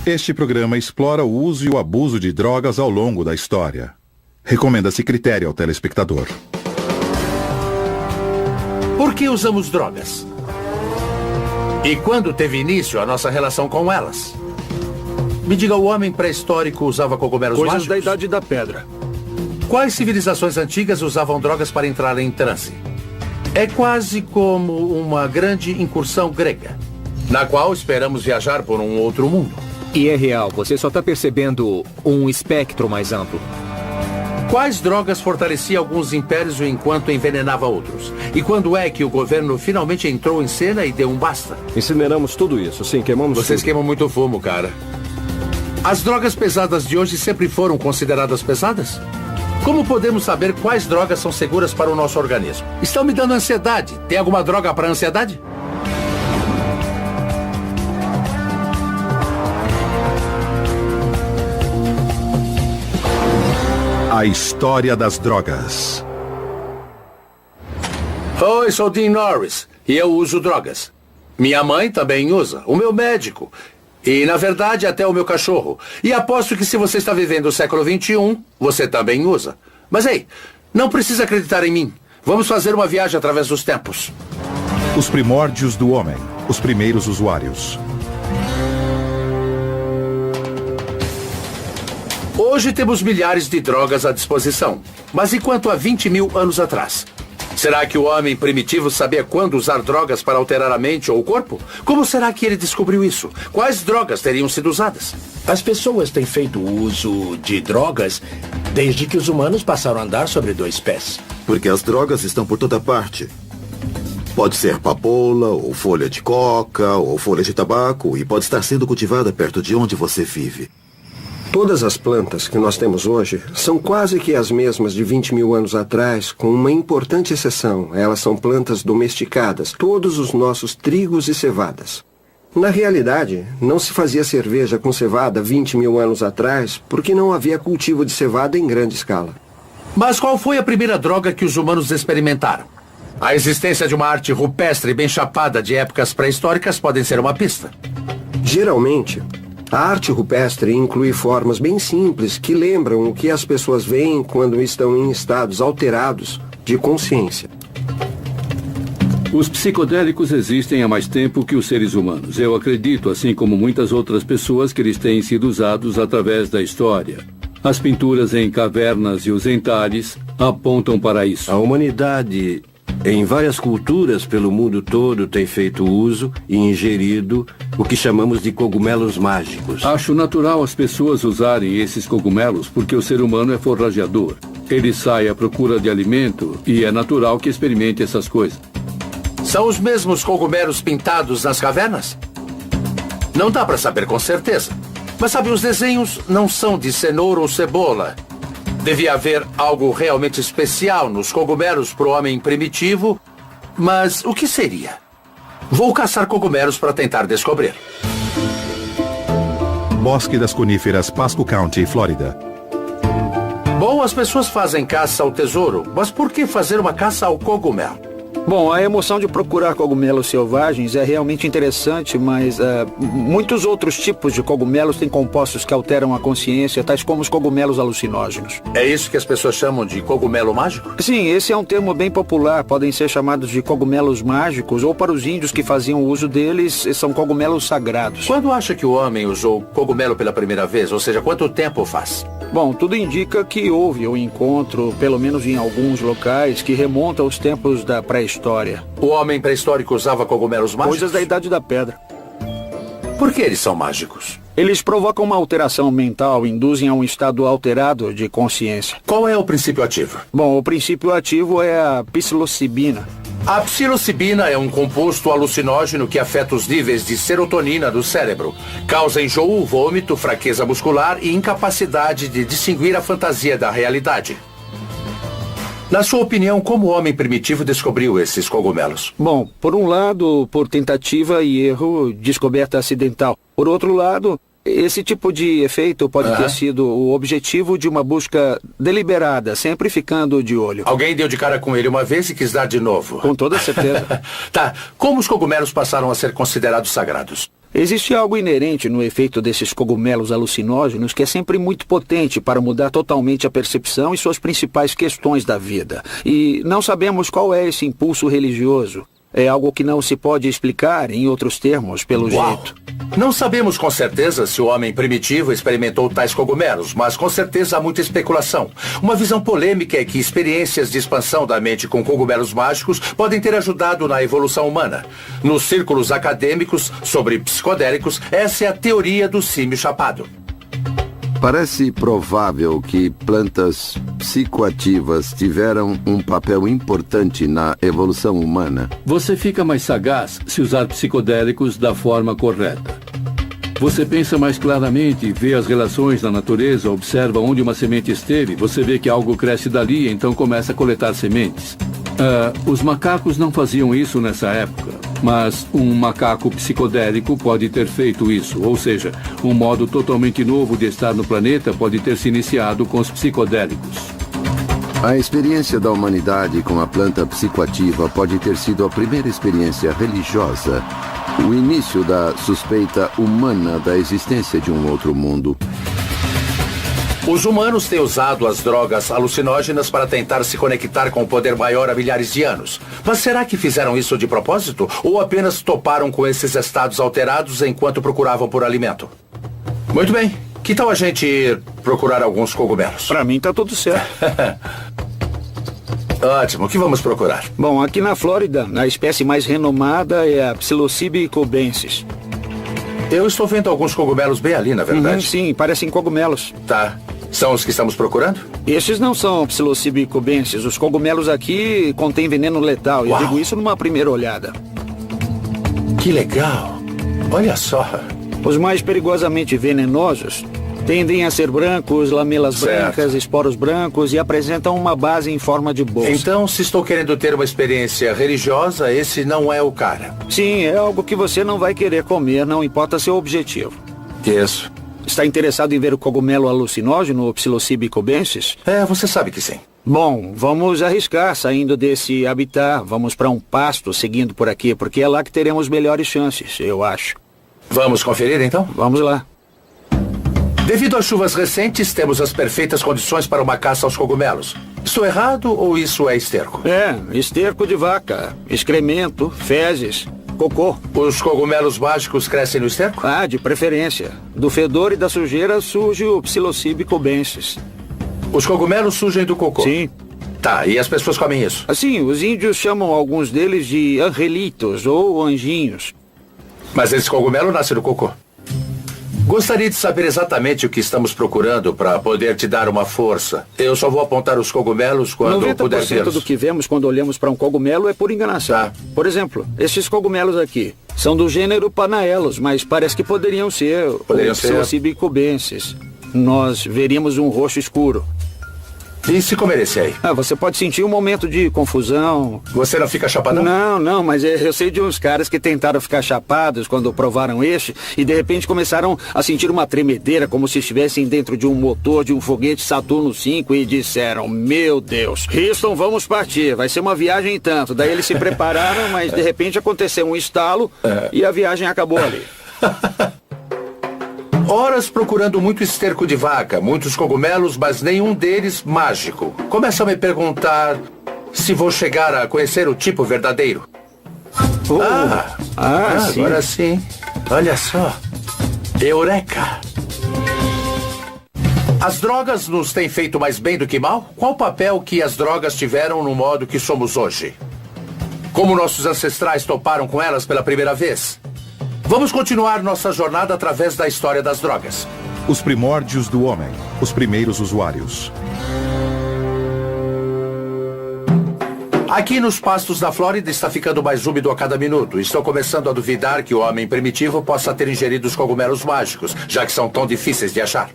Este programa explora o uso e o abuso de drogas ao longo da história. Recomenda-se critério ao telespectador. Por que usamos drogas? E quando teve início a nossa relação com elas? Me diga, o homem pré-histórico usava cogumelos Coisas mágicos? da Idade da Pedra. Quais civilizações antigas usavam drogas para entrar em transe? É quase como uma grande incursão grega, na qual esperamos viajar por um outro mundo. E é real, você só está percebendo um espectro mais amplo. Quais drogas fortaleciam alguns impérios enquanto envenenava outros? E quando é que o governo finalmente entrou em cena e deu um basta? Incineramos tudo isso, sim, queimamos Vocês tudo. queimam muito fumo, cara. As drogas pesadas de hoje sempre foram consideradas pesadas? Como podemos saber quais drogas são seguras para o nosso organismo? Estão me dando ansiedade. Tem alguma droga para ansiedade? A história das drogas. Oi, sou Dean Norris e eu uso drogas. Minha mãe também usa, o meu médico. E, na verdade, até o meu cachorro. E aposto que se você está vivendo o século XXI, você também usa. Mas, ei, não precisa acreditar em mim. Vamos fazer uma viagem através dos tempos. Os primórdios do homem. Os primeiros usuários. Hoje temos milhares de drogas à disposição. Mas e quanto a 20 mil anos atrás? Será que o homem primitivo sabia quando usar drogas para alterar a mente ou o corpo? Como será que ele descobriu isso? Quais drogas teriam sido usadas? As pessoas têm feito uso de drogas desde que os humanos passaram a andar sobre dois pés. Porque as drogas estão por toda parte. Pode ser papoula, ou folha de coca, ou folha de tabaco, e pode estar sendo cultivada perto de onde você vive. Todas as plantas que nós temos hoje são quase que as mesmas de 20 mil anos atrás, com uma importante exceção. Elas são plantas domesticadas, todos os nossos trigos e cevadas. Na realidade, não se fazia cerveja com cevada 20 mil anos atrás, porque não havia cultivo de cevada em grande escala. Mas qual foi a primeira droga que os humanos experimentaram? A existência de uma arte rupestre bem chapada de épocas pré-históricas pode ser uma pista. Geralmente, a arte rupestre inclui formas bem simples que lembram o que as pessoas veem quando estão em estados alterados de consciência. Os psicodélicos existem há mais tempo que os seres humanos. Eu acredito, assim como muitas outras pessoas, que eles têm sido usados através da história. As pinturas em cavernas e os entalhes apontam para isso. A humanidade, em várias culturas pelo mundo todo, tem feito uso e ingerido o que chamamos de cogumelos mágicos. Acho natural as pessoas usarem esses cogumelos porque o ser humano é forrageador. Ele sai à procura de alimento e é natural que experimente essas coisas. São os mesmos cogumelos pintados nas cavernas? Não dá para saber com certeza. Mas sabe, os desenhos não são de cenoura ou cebola. Devia haver algo realmente especial nos cogumelos para o homem primitivo. Mas o que seria? Vou caçar cogumelos para tentar descobrir. Bosque das Coníferas, Pasco County, Flórida. Bom, as pessoas fazem caça ao tesouro, mas por que fazer uma caça ao cogumelo? Bom, a emoção de procurar cogumelos selvagens é realmente interessante, mas muitos outros tipos de cogumelos têm compostos que alteram a consciência, tais como os cogumelos alucinógenos. É isso que as pessoas chamam de cogumelo mágico? Sim, esse é um termo bem popular. Podem ser chamados de cogumelos mágicos, ou para os índios que faziam uso deles, são cogumelos sagrados. Quando acha que o homem usou cogumelo pela primeira vez? Ou seja, quanto tempo faz? Bom, tudo indica que houve um encontro, pelo menos em alguns locais, que remonta aos tempos da pré-história. O homem pré-histórico usava cogumelos mágicos? Coisas da Idade da Pedra. Por que eles são mágicos? Eles provocam uma alteração mental, induzem a um estado alterado de consciência. Qual é o princípio ativo? Bom, o princípio ativo é a psilocibina. A psilocibina é um composto alucinógeno que afeta os níveis de serotonina do cérebro. Causa enjoo, vômito, fraqueza muscular e incapacidade de distinguir a fantasia da realidade. Na sua opinião, como o homem primitivo descobriu esses cogumelos? Bom, por um lado, por tentativa e erro, descoberta acidental. Por outro lado, esse tipo de efeito pode ter sido o objetivo de uma busca deliberada, sempre ficando de olho. Alguém deu de cara com ele uma vez e quis dar de novo. Com toda certeza. Tá, como os cogumelos passaram a ser considerados sagrados? Existe algo inerente no efeito desses cogumelos alucinógenos que é sempre muito potente para mudar totalmente a percepção e suas principais questões da vida. E não sabemos qual é esse impulso religioso. É algo que não se pode explicar, em outros termos, pelo jeito. Não sabemos com certeza se o homem primitivo experimentou tais cogumelos, mas com certeza há muita especulação. Uma visão polêmica é que experiências de expansão da mente com cogumelos mágicos podem ter ajudado na evolução humana. Nos círculos acadêmicos sobre psicodélicos, essa é a teoria do símio chapado. Parece provável que plantas psicoativas tiveram um papel importante na evolução humana. Você fica mais sagaz se usar psicodélicos da forma correta. Você pensa mais claramente, vê as relações na natureza, observa onde uma semente esteve, você vê que algo cresce dali, então começa a coletar sementes. Os macacos não faziam isso nessa época, mas um macaco psicodélico pode ter feito isso, ou seja, um modo totalmente novo de estar no planeta pode ter se iniciado com os psicodélicos. A experiência da humanidade com a planta psicoativa pode ter sido a primeira experiência religiosa, o início da suspeita humana da existência de um outro mundo. Os humanos têm usado as drogas alucinógenas para tentar se conectar com o poder maior há milhares de anos. Mas será que fizeram isso de propósito? Ou apenas toparam com esses estados alterados enquanto procuravam por alimento? Muito bem. Que tal a gente ir procurar alguns cogumelos? Pra mim tá tudo certo. Ótimo. O que vamos procurar? Bom, aqui na Flórida, a espécie mais renomada é a Psilocybe cubensis. Eu estou vendo alguns cogumelos bem ali, na verdade. Sim, parecem cogumelos. Tá. São os que estamos procurando? Estes não são Psilocybe cubensis. Os cogumelos aqui contêm veneno letal. Eu digo isso numa primeira olhada. Que legal. Olha só. Os mais perigosamente venenosos tendem a ser brancos, lamelas brancas, esporos brancos e apresentam uma base em forma de bolsa. Então, se estou querendo ter uma experiência religiosa, esse não é o cara. Sim, é algo que você não vai querer comer, não importa seu objetivo. Isso. Está interessado em ver o cogumelo alucinógeno, o Psilocybe cubensis? Você sabe que sim. Bom, vamos arriscar saindo desse habitat. Vamos para um pasto seguindo por aqui, porque é lá que teremos melhores chances, eu acho. Vamos conferir, então? Vamos lá. Devido às chuvas recentes, temos as perfeitas condições para uma caça aos cogumelos. Estou errado ou isso é esterco? Esterco de vaca, excremento, fezes, cocô. Os cogumelos mágicos crescem no esterco? De preferência. Do fedor e da sujeira surge o Psilocybe cubensis. Os cogumelos surgem do cocô? Sim. Tá, e as pessoas comem isso? Assim, os índios chamam alguns deles de angelitos ou anjinhos. Mas esse cogumelo nasce do cocô. Gostaria de saber exatamente o que estamos procurando para poder te dar uma força. Eu só vou apontar os cogumelos quando puder vê-los. 90% do que vemos quando olhamos para um cogumelo é por enganação. Tá. Por exemplo, esses cogumelos aqui são do gênero Panaelos, mas parece que poderiam ser o Psilocybe cubensis. Nós veríamos um roxo escuro. E se comer esse aí? Você pode sentir um momento de confusão. Você não fica chapadão? Não, mas eu sei de uns caras que tentaram ficar chapados quando provaram este e de repente começaram a sentir uma tremedeira como se estivessem dentro de um motor de um foguete Saturno V e disseram, meu Deus, Houston, vamos partir, vai ser uma viagem e tanto. Daí eles se prepararam, mas de repente aconteceu um estalo e a viagem acabou ali. Horas procurando muito esterco de vaca, muitos cogumelos, mas nenhum deles mágico. Começa a me perguntar se vou chegar a conhecer o tipo verdadeiro. Sim. Agora sim. Olha só. Eureka! As drogas nos têm feito mais bem do que mal? Qual o papel que as drogas tiveram no modo que somos hoje? Como nossos ancestrais toparam com elas pela primeira vez? Vamos continuar nossa jornada através da história das drogas. Os primórdios do homem, os primeiros usuários. Aqui nos pastos da Flórida está ficando mais úmido a cada minuto. Estou começando a duvidar que o homem primitivo possa ter ingerido os cogumelos mágicos, já que são tão difíceis de achar.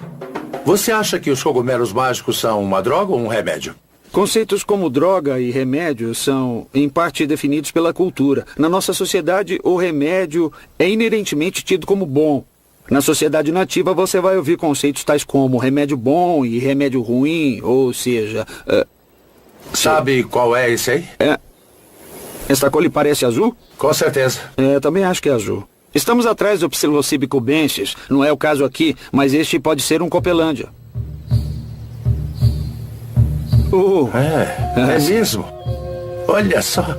Você acha que os cogumelos mágicos são uma droga ou um remédio? Conceitos como droga e remédio são, em parte, definidos pela cultura. Na nossa sociedade, o remédio é inerentemente tido como bom. Na sociedade nativa, você vai ouvir conceitos tais como remédio bom e remédio ruim, ou seja... Sabe qual é esse aí? Essa cor lhe parece azul? Com certeza. Também acho que é azul. Estamos atrás do Psilocybe cubensis. Não é o caso aqui, mas este pode ser um Copelândia. É mesmo? Olha só.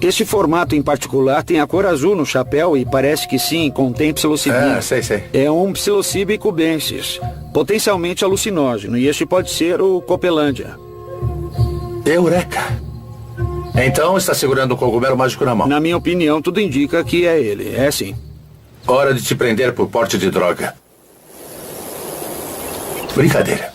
Este formato em particular tem a cor azul no chapéu e parece que sim, contém psilocibina. Sei. É um Psilocybe cubensis, potencialmente alucinógeno, e este pode ser o Copelândia. Eureka! Então está segurando o cogumelo mágico na mão. Na minha opinião, tudo indica que é ele. É sim. Hora de te prender por porte de droga. Brincadeira.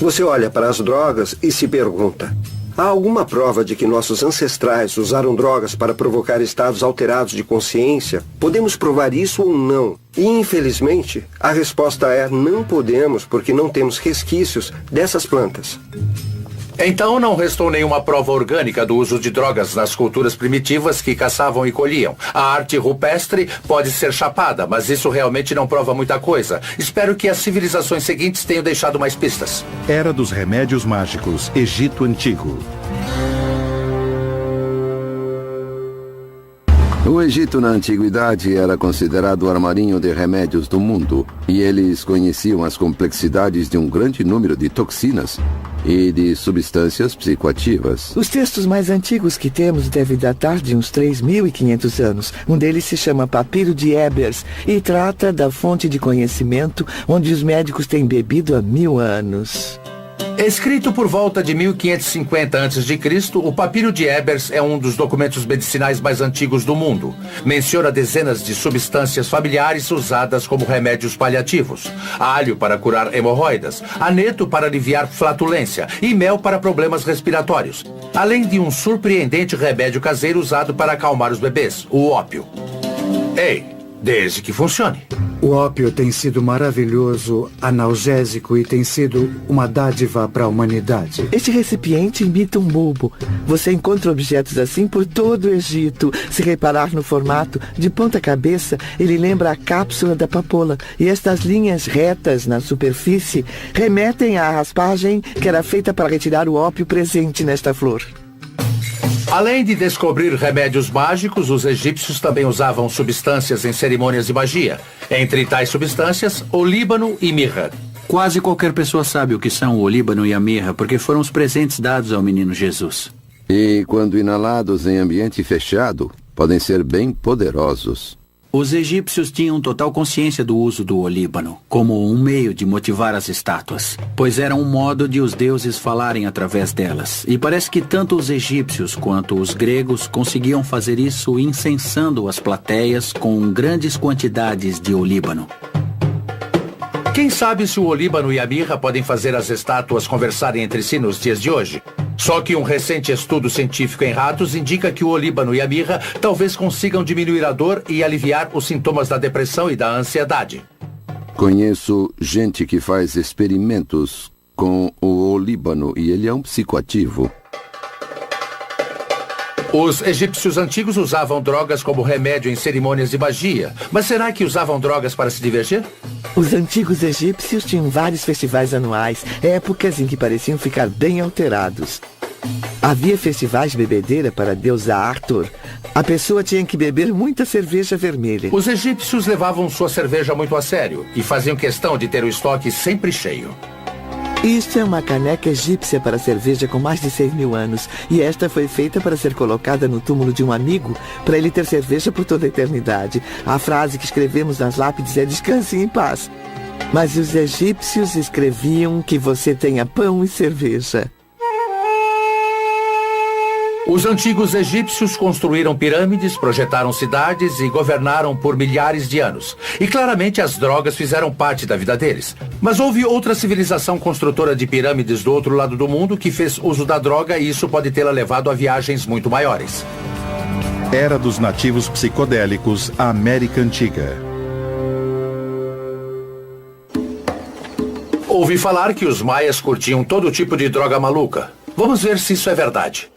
Você olha para as drogas e se pergunta: há alguma prova de que nossos ancestrais usaram drogas para provocar estados alterados de consciência? Podemos provar isso ou não? E, infelizmente, a resposta é: não podemos, porque não temos resquícios dessas plantas. Então não restou nenhuma prova orgânica do uso de drogas nas culturas primitivas que caçavam e colhiam. A arte rupestre pode ser chapada, mas isso realmente não prova muita coisa. Espero que as civilizações seguintes tenham deixado mais pistas. Era dos remédios mágicos, Egito Antigo. O Egito na antiguidade era considerado o armarinho de remédios do mundo, e eles conheciam as complexidades de um grande número de toxinas e de substâncias psicoativas. Os textos mais antigos que temos devem datar de uns 3.500 anos. Um deles se chama Papiro de Ebers e trata da fonte de conhecimento onde os médicos têm bebido há 1000 anos. Escrito por volta de 1550 a.C., o Papiro de Ebers é um dos documentos medicinais mais antigos do mundo. Menciona dezenas de substâncias familiares usadas como remédios paliativos. Alho para curar hemorroidas, aneto para aliviar flatulência e mel para problemas respiratórios. Além de um surpreendente remédio caseiro usado para acalmar os bebês, o ópio. Ei, desde que funcione. O ópio tem sido maravilhoso, analgésico e tem sido uma dádiva para a humanidade. Este recipiente imita um bulbo. Você encontra objetos assim por todo o Egito. Se reparar no formato, de ponta cabeça, ele lembra a cápsula da papoula. E estas linhas retas na superfície remetem à raspagem que era feita para retirar o ópio presente nesta flor. Além de descobrir remédios mágicos, os egípcios também usavam substâncias em cerimônias de magia. Entre tais substâncias, olíbano e mirra. Quase qualquer pessoa sabe o que são o olíbano e a mirra, porque foram os presentes dados ao menino Jesus. E, quando inalados em ambiente fechado, podem ser bem poderosos. Os egípcios tinham total consciência do uso do olíbano, como um meio de motivar as estátuas, pois era um modo de os deuses falarem através delas. E parece que tanto os egípcios quanto os gregos conseguiam fazer isso incensando as plateias com grandes quantidades de olíbano. Quem sabe se o olíbano e a mirra podem fazer as estátuas conversarem entre si nos dias de hoje? Só que um recente estudo científico em ratos indica que o olíbano e a mirra talvez consigam diminuir a dor e aliviar os sintomas da depressão e da ansiedade. Conheço gente que faz experimentos com o olíbano e ele é um psicoativo. Os egípcios antigos usavam drogas como remédio em cerimônias de magia. Mas será que usavam drogas para se divertir? Os antigos egípcios tinham vários festivais anuais, épocas em que pareciam ficar bem alterados. Havia festivais de bebedeira para a deusa Arthur. A pessoa tinha que beber muita cerveja vermelha. Os egípcios levavam sua cerveja muito a sério e faziam questão de ter o estoque sempre cheio. Isto é uma caneca egípcia para cerveja com mais de 6.000 anos. E esta foi feita para ser colocada no túmulo de um amigo, para ele ter cerveja por toda a eternidade. A frase que escrevemos nas lápides é "Descanse em paz". Mas os egípcios escreviam que você tenha pão e cerveja. Os antigos egípcios construíram pirâmides, projetaram cidades e governaram por milhares de anos. E claramente as drogas fizeram parte da vida deles. Mas houve outra civilização construtora de pirâmides do outro lado do mundo que fez uso da droga e isso pode tê-la levado a viagens muito maiores. Era dos nativos psicodélicos, a América Antiga. Ouvi falar que os maias curtiam todo tipo de droga maluca. Vamos ver se isso é verdade.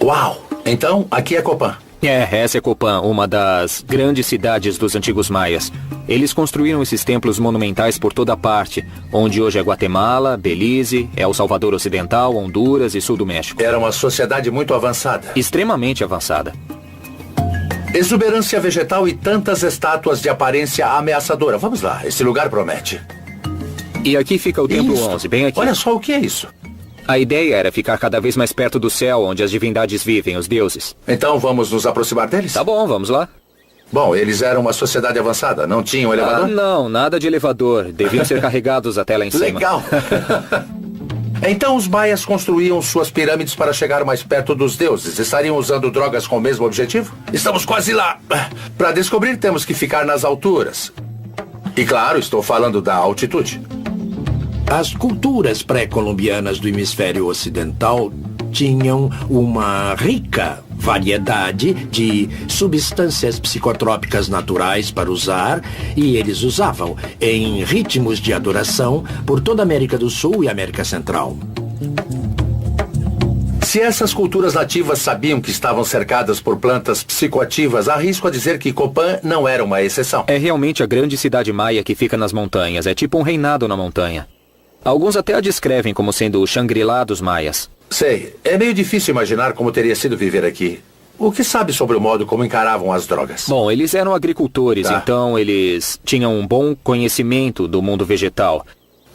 Uau! Então, aqui é Copan. Essa é Copán, uma das grandes cidades dos antigos maias. Eles construíram esses templos monumentais por toda parte, onde hoje é Guatemala, Belize, El Salvador Ocidental, Honduras e Sul do México. Era uma sociedade muito avançada. Extremamente avançada. Exuberância vegetal e tantas estátuas de aparência ameaçadora. Vamos lá, esse lugar promete. E aqui fica o Templo 11, bem aqui. Olha só o que é isso. A ideia era ficar cada vez mais perto do céu, onde as divindades vivem, os deuses. Então vamos nos aproximar deles? Tá bom, vamos lá. Bom, eles eram uma sociedade avançada, não tinham elevador? Não, nada de elevador. Deviam ser carregados até lá em cima. Legal. Então os maias construíam suas pirâmides para chegar mais perto dos deuses. Estariam usando drogas com o mesmo objetivo? Estamos quase lá. Para descobrir, temos que ficar nas alturas. E claro, estou falando da altitude. As culturas pré-colombianas do hemisfério ocidental tinham uma rica variedade de substâncias psicotrópicas naturais para usar, e eles usavam em ritmos de adoração por toda a América do Sul e América Central. Se essas culturas nativas sabiam que estavam cercadas por plantas psicoativas, arrisco a dizer que Copán não era uma exceção. É realmente a grande cidade maia que fica nas montanhas. É tipo um reinado na montanha. Alguns até a descrevem como sendo o Shangri-La dos maias. Sei. É meio difícil imaginar como teria sido viver aqui. O que sabe sobre o modo como encaravam as drogas? Bom, eles eram agricultores, então eles tinham um bom conhecimento do mundo vegetal.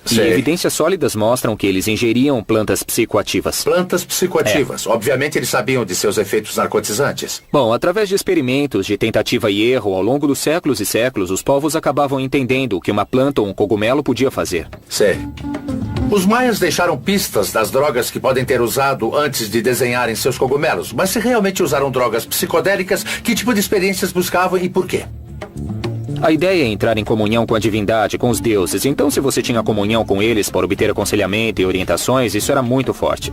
E evidências sólidas mostram que eles ingeriam plantas psicoativas. Plantas psicoativas. Obviamente eles sabiam de seus efeitos narcotizantes. Bom, através de experimentos, de tentativa e erro, ao longo dos séculos e séculos, os povos acabavam entendendo o que uma planta ou um cogumelo podia fazer. Sei. Os maias deixaram pistas das drogas que podem ter usado antes de desenharem seus cogumelos. Mas se realmente usaram drogas psicodélicas, que tipo de experiências buscavam e por quê? A ideia é entrar em comunhão com a divindade, com os deuses. Então, se você tinha comunhão com eles para obter aconselhamento e orientações, isso era muito forte.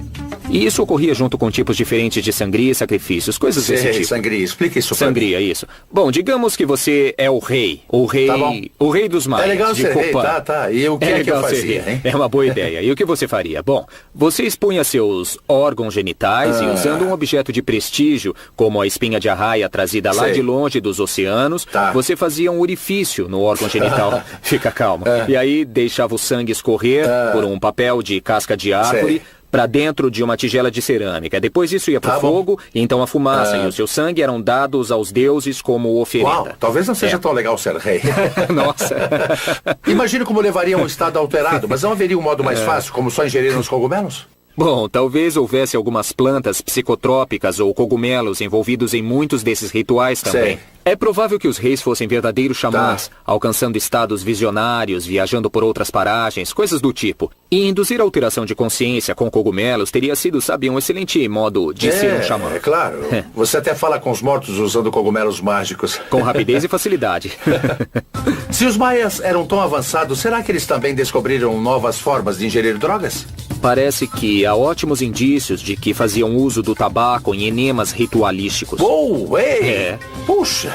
E isso ocorria junto com tipos diferentes de sangria e sacrifícios, coisas desse tipo. Sangria, explica isso pra Sangria, mim. Isso. Bom, digamos que você é o rei. O rei dos maias. É legal ser rei, tá. E o que é que eu fazia, hein? É uma boa ideia. E o que você faria? Bom, você expunha seus órgãos genitais e usando um objeto de prestígio, como a espinha de arraia trazida lá de longe dos oceanos, você fazia um orifício no órgão genital. Fica calmo. E aí deixava o sangue escorrer por um papel de casca de árvore para dentro de uma tigela de cerâmica. Depois isso ia pro fogo, e então a fumaça e o seu sangue eram dados aos deuses como oferenda. Uau, talvez não seja tão legal ser rei. Nossa. Imagino como levaria um estado alterado, mas não haveria um modo mais fácil, como só ingerir uns cogumelos? Bom, talvez houvesse algumas plantas psicotrópicas ou cogumelos envolvidos em muitos desses rituais também. É provável que os reis fossem verdadeiros xamãs, alcançando estados visionários, viajando por outras paragens, coisas do tipo. E induzir a alteração de consciência com cogumelos teria sido, sabe, um excelente modo de ser um xamã. É claro. Você até fala com os mortos usando cogumelos mágicos. Com rapidez e facilidade. Se os maias eram tão avançados, será que eles também descobriram novas formas de ingerir drogas? Parece que há ótimos indícios de que faziam uso do tabaco em enemas ritualísticos. Puxa!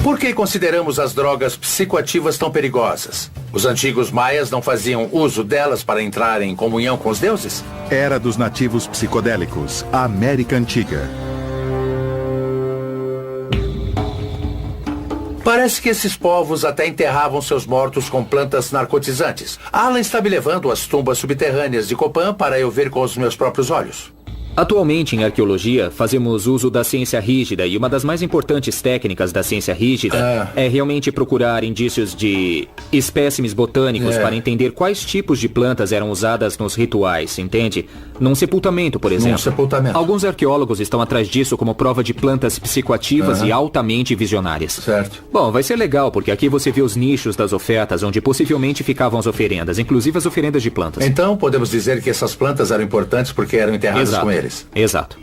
Por que consideramos as drogas psicoativas tão perigosas? Os antigos maias não faziam uso delas para entrar em comunhão com os deuses? Era dos nativos psicodélicos, a América Antiga. Parece que esses povos até enterravam seus mortos com plantas narcotizantes. Alan está me levando às tumbas subterrâneas de Copán para eu ver com os meus próprios olhos. Atualmente, em arqueologia, fazemos uso da ciência rígida, e uma das mais importantes técnicas da ciência rígida é realmente procurar indícios de espécimes botânicos para entender quais tipos de plantas eram usadas nos rituais, entende? Num sepultamento, por exemplo. Alguns arqueólogos estão atrás disso como prova de plantas psicoativas e altamente visionárias. Certo. Bom, vai ser legal, porque aqui você vê os nichos das ofertas, onde possivelmente ficavam as oferendas, inclusive as oferendas de plantas. Então, podemos dizer que essas plantas eram importantes porque eram enterradas com eles. Exato.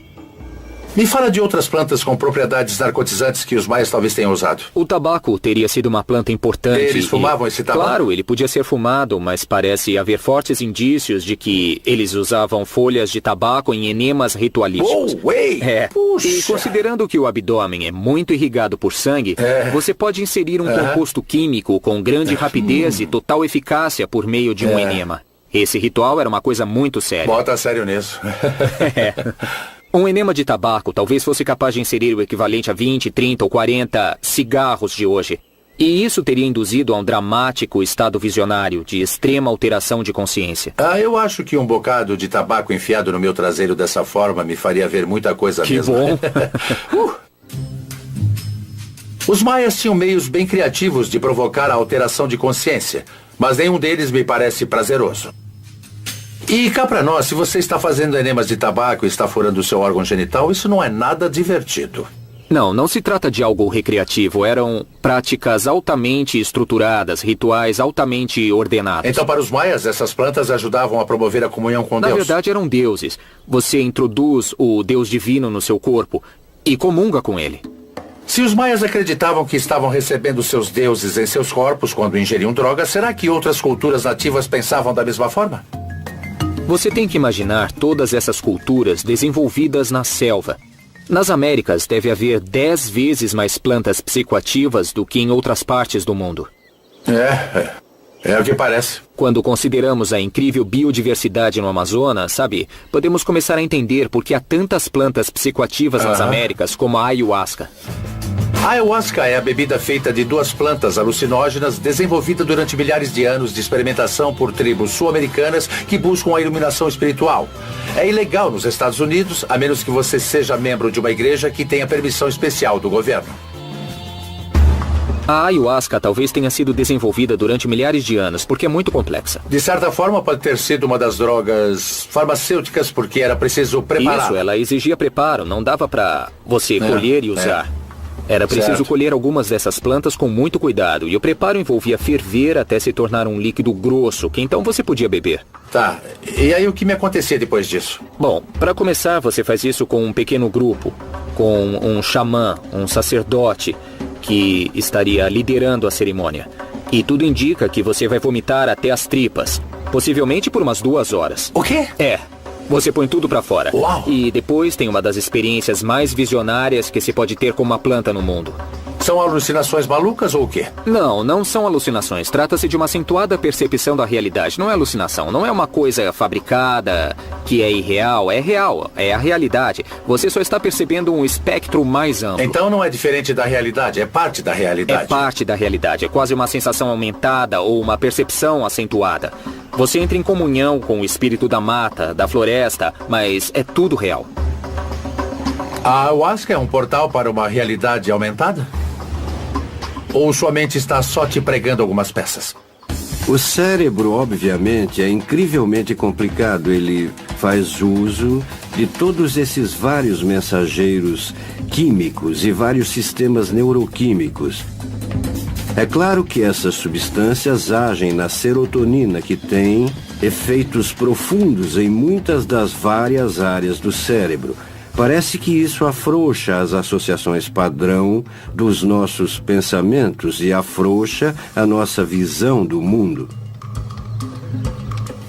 Me fala de outras plantas com propriedades narcotizantes que os maias talvez tenham usado. O tabaco teria sido uma planta importante. Eles fumavam esse tabaco? Claro, ele podia ser fumado, mas parece haver fortes indícios de que eles usavam folhas de tabaco em enemas ritualísticos. Puxa. E considerando que o abdômen é muito irrigado por sangue, você pode inserir um composto químico com grande rapidez e total eficácia por meio de um enema. Esse ritual era uma coisa muito séria. Bota sério nisso. Um enema de tabaco talvez fosse capaz de inserir o equivalente a 20, 30 ou 40 cigarros de hoje. E isso teria induzido a um dramático estado visionário de extrema alteração de consciência. Eu acho que um bocado de tabaco enfiado no meu traseiro dessa forma me faria ver muita coisa mesmo. Que bom! Os maias tinham meios bem criativos de provocar a alteração de consciência, mas nenhum deles me parece prazeroso. E cá pra nós, se você está fazendo enemas de tabaco e está furando o seu órgão genital, isso não é nada divertido. Não se trata de algo recreativo. Eram práticas altamente estruturadas, rituais altamente ordenados. Então, para os maias, essas plantas ajudavam a promover a comunhão com Deus? Na verdade, eram deuses. Você introduz o Deus divino no seu corpo e comunga com ele. Se os maias acreditavam que estavam recebendo seus deuses em seus corpos quando ingeriam drogas, será que outras culturas nativas pensavam da mesma forma? Você tem que imaginar todas essas culturas desenvolvidas na selva. Nas Américas deve haver 10 vezes mais plantas psicoativas do que em outras partes do mundo. É o que parece. Quando consideramos a incrível biodiversidade no Amazonas, podemos começar a entender por que há tantas plantas psicoativas nas Américas, como a ayahuasca. A ayahuasca é a bebida feita de 2 plantas alucinógenas desenvolvida durante milhares de anos de experimentação por tribos sul-americanas que buscam a iluminação espiritual. É ilegal nos Estados Unidos, a menos que você seja membro de uma igreja que tenha permissão especial do governo. A ayahuasca talvez tenha sido desenvolvida durante milhares de anos, porque é muito complexa. De certa forma, pode ter sido uma das drogas farmacêuticas, porque era preciso preparar. Isso, ela exigia preparo, não dava pra você colher e usar. Era preciso colher algumas dessas plantas com muito cuidado, e o preparo envolvia ferver até se tornar um líquido grosso, que então você podia beber. Tá, e aí o que me acontecia depois disso? Bom, para começar, você faz isso com um pequeno grupo, com um xamã, um sacerdote, que estaria liderando a cerimônia. E tudo indica que você vai vomitar até as tripas, possivelmente por umas 2 horas. O quê? Você põe tudo pra fora. Uau. E depois tem uma das experiências mais visionárias que se pode ter com uma planta no mundo. São alucinações malucas ou o quê? Não são alucinações. Trata-se de uma acentuada percepção da realidade. Não é alucinação, não é uma coisa fabricada que é irreal. É real, é a realidade. Você só está percebendo um espectro mais amplo. Então não é diferente da realidade, é parte da realidade. É parte da realidade, é quase uma sensação aumentada ou uma percepção acentuada. Você entra em comunhão com o espírito da mata, da floresta, mas é tudo real. A ayahuasca é um portal para uma realidade aumentada? Ou sua mente está só te pregando algumas peças? O cérebro, obviamente, é incrivelmente complicado. Ele faz uso de todos esses vários mensageiros químicos e vários sistemas neuroquímicos. É claro que essas substâncias agem na serotonina, que tem efeitos profundos em muitas das várias áreas do cérebro. Parece que isso afrouxa as associações padrão dos nossos pensamentos e afrouxa a nossa visão do mundo.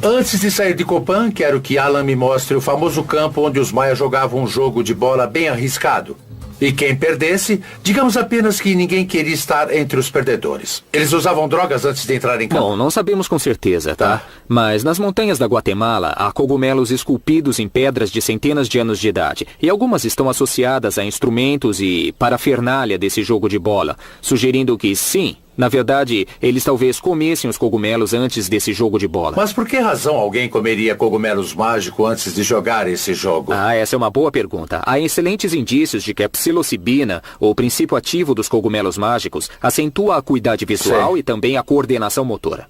Antes de sair de Copan, quero que Alan me mostre o famoso campo onde os maias jogavam um jogo de bola bem arriscado. E quem perdesse, digamos apenas que ninguém queria estar entre os perdedores. Eles usavam drogas antes de entrar em campo? Bom, não sabemos com certeza, tá? Mas nas montanhas da Guatemala há cogumelos esculpidos em pedras de centenas de anos de idade. E algumas estão associadas a instrumentos e parafernália desse jogo de bola, sugerindo que sim, na verdade, eles talvez comessem os cogumelos antes desse jogo de bola. Mas por que razão alguém comeria cogumelos mágicos antes de jogar esse jogo? Essa é uma boa pergunta. Há excelentes indícios de que a psilocibina, o princípio ativo dos cogumelos mágicos, acentua a acuidade visual e também a coordenação motora.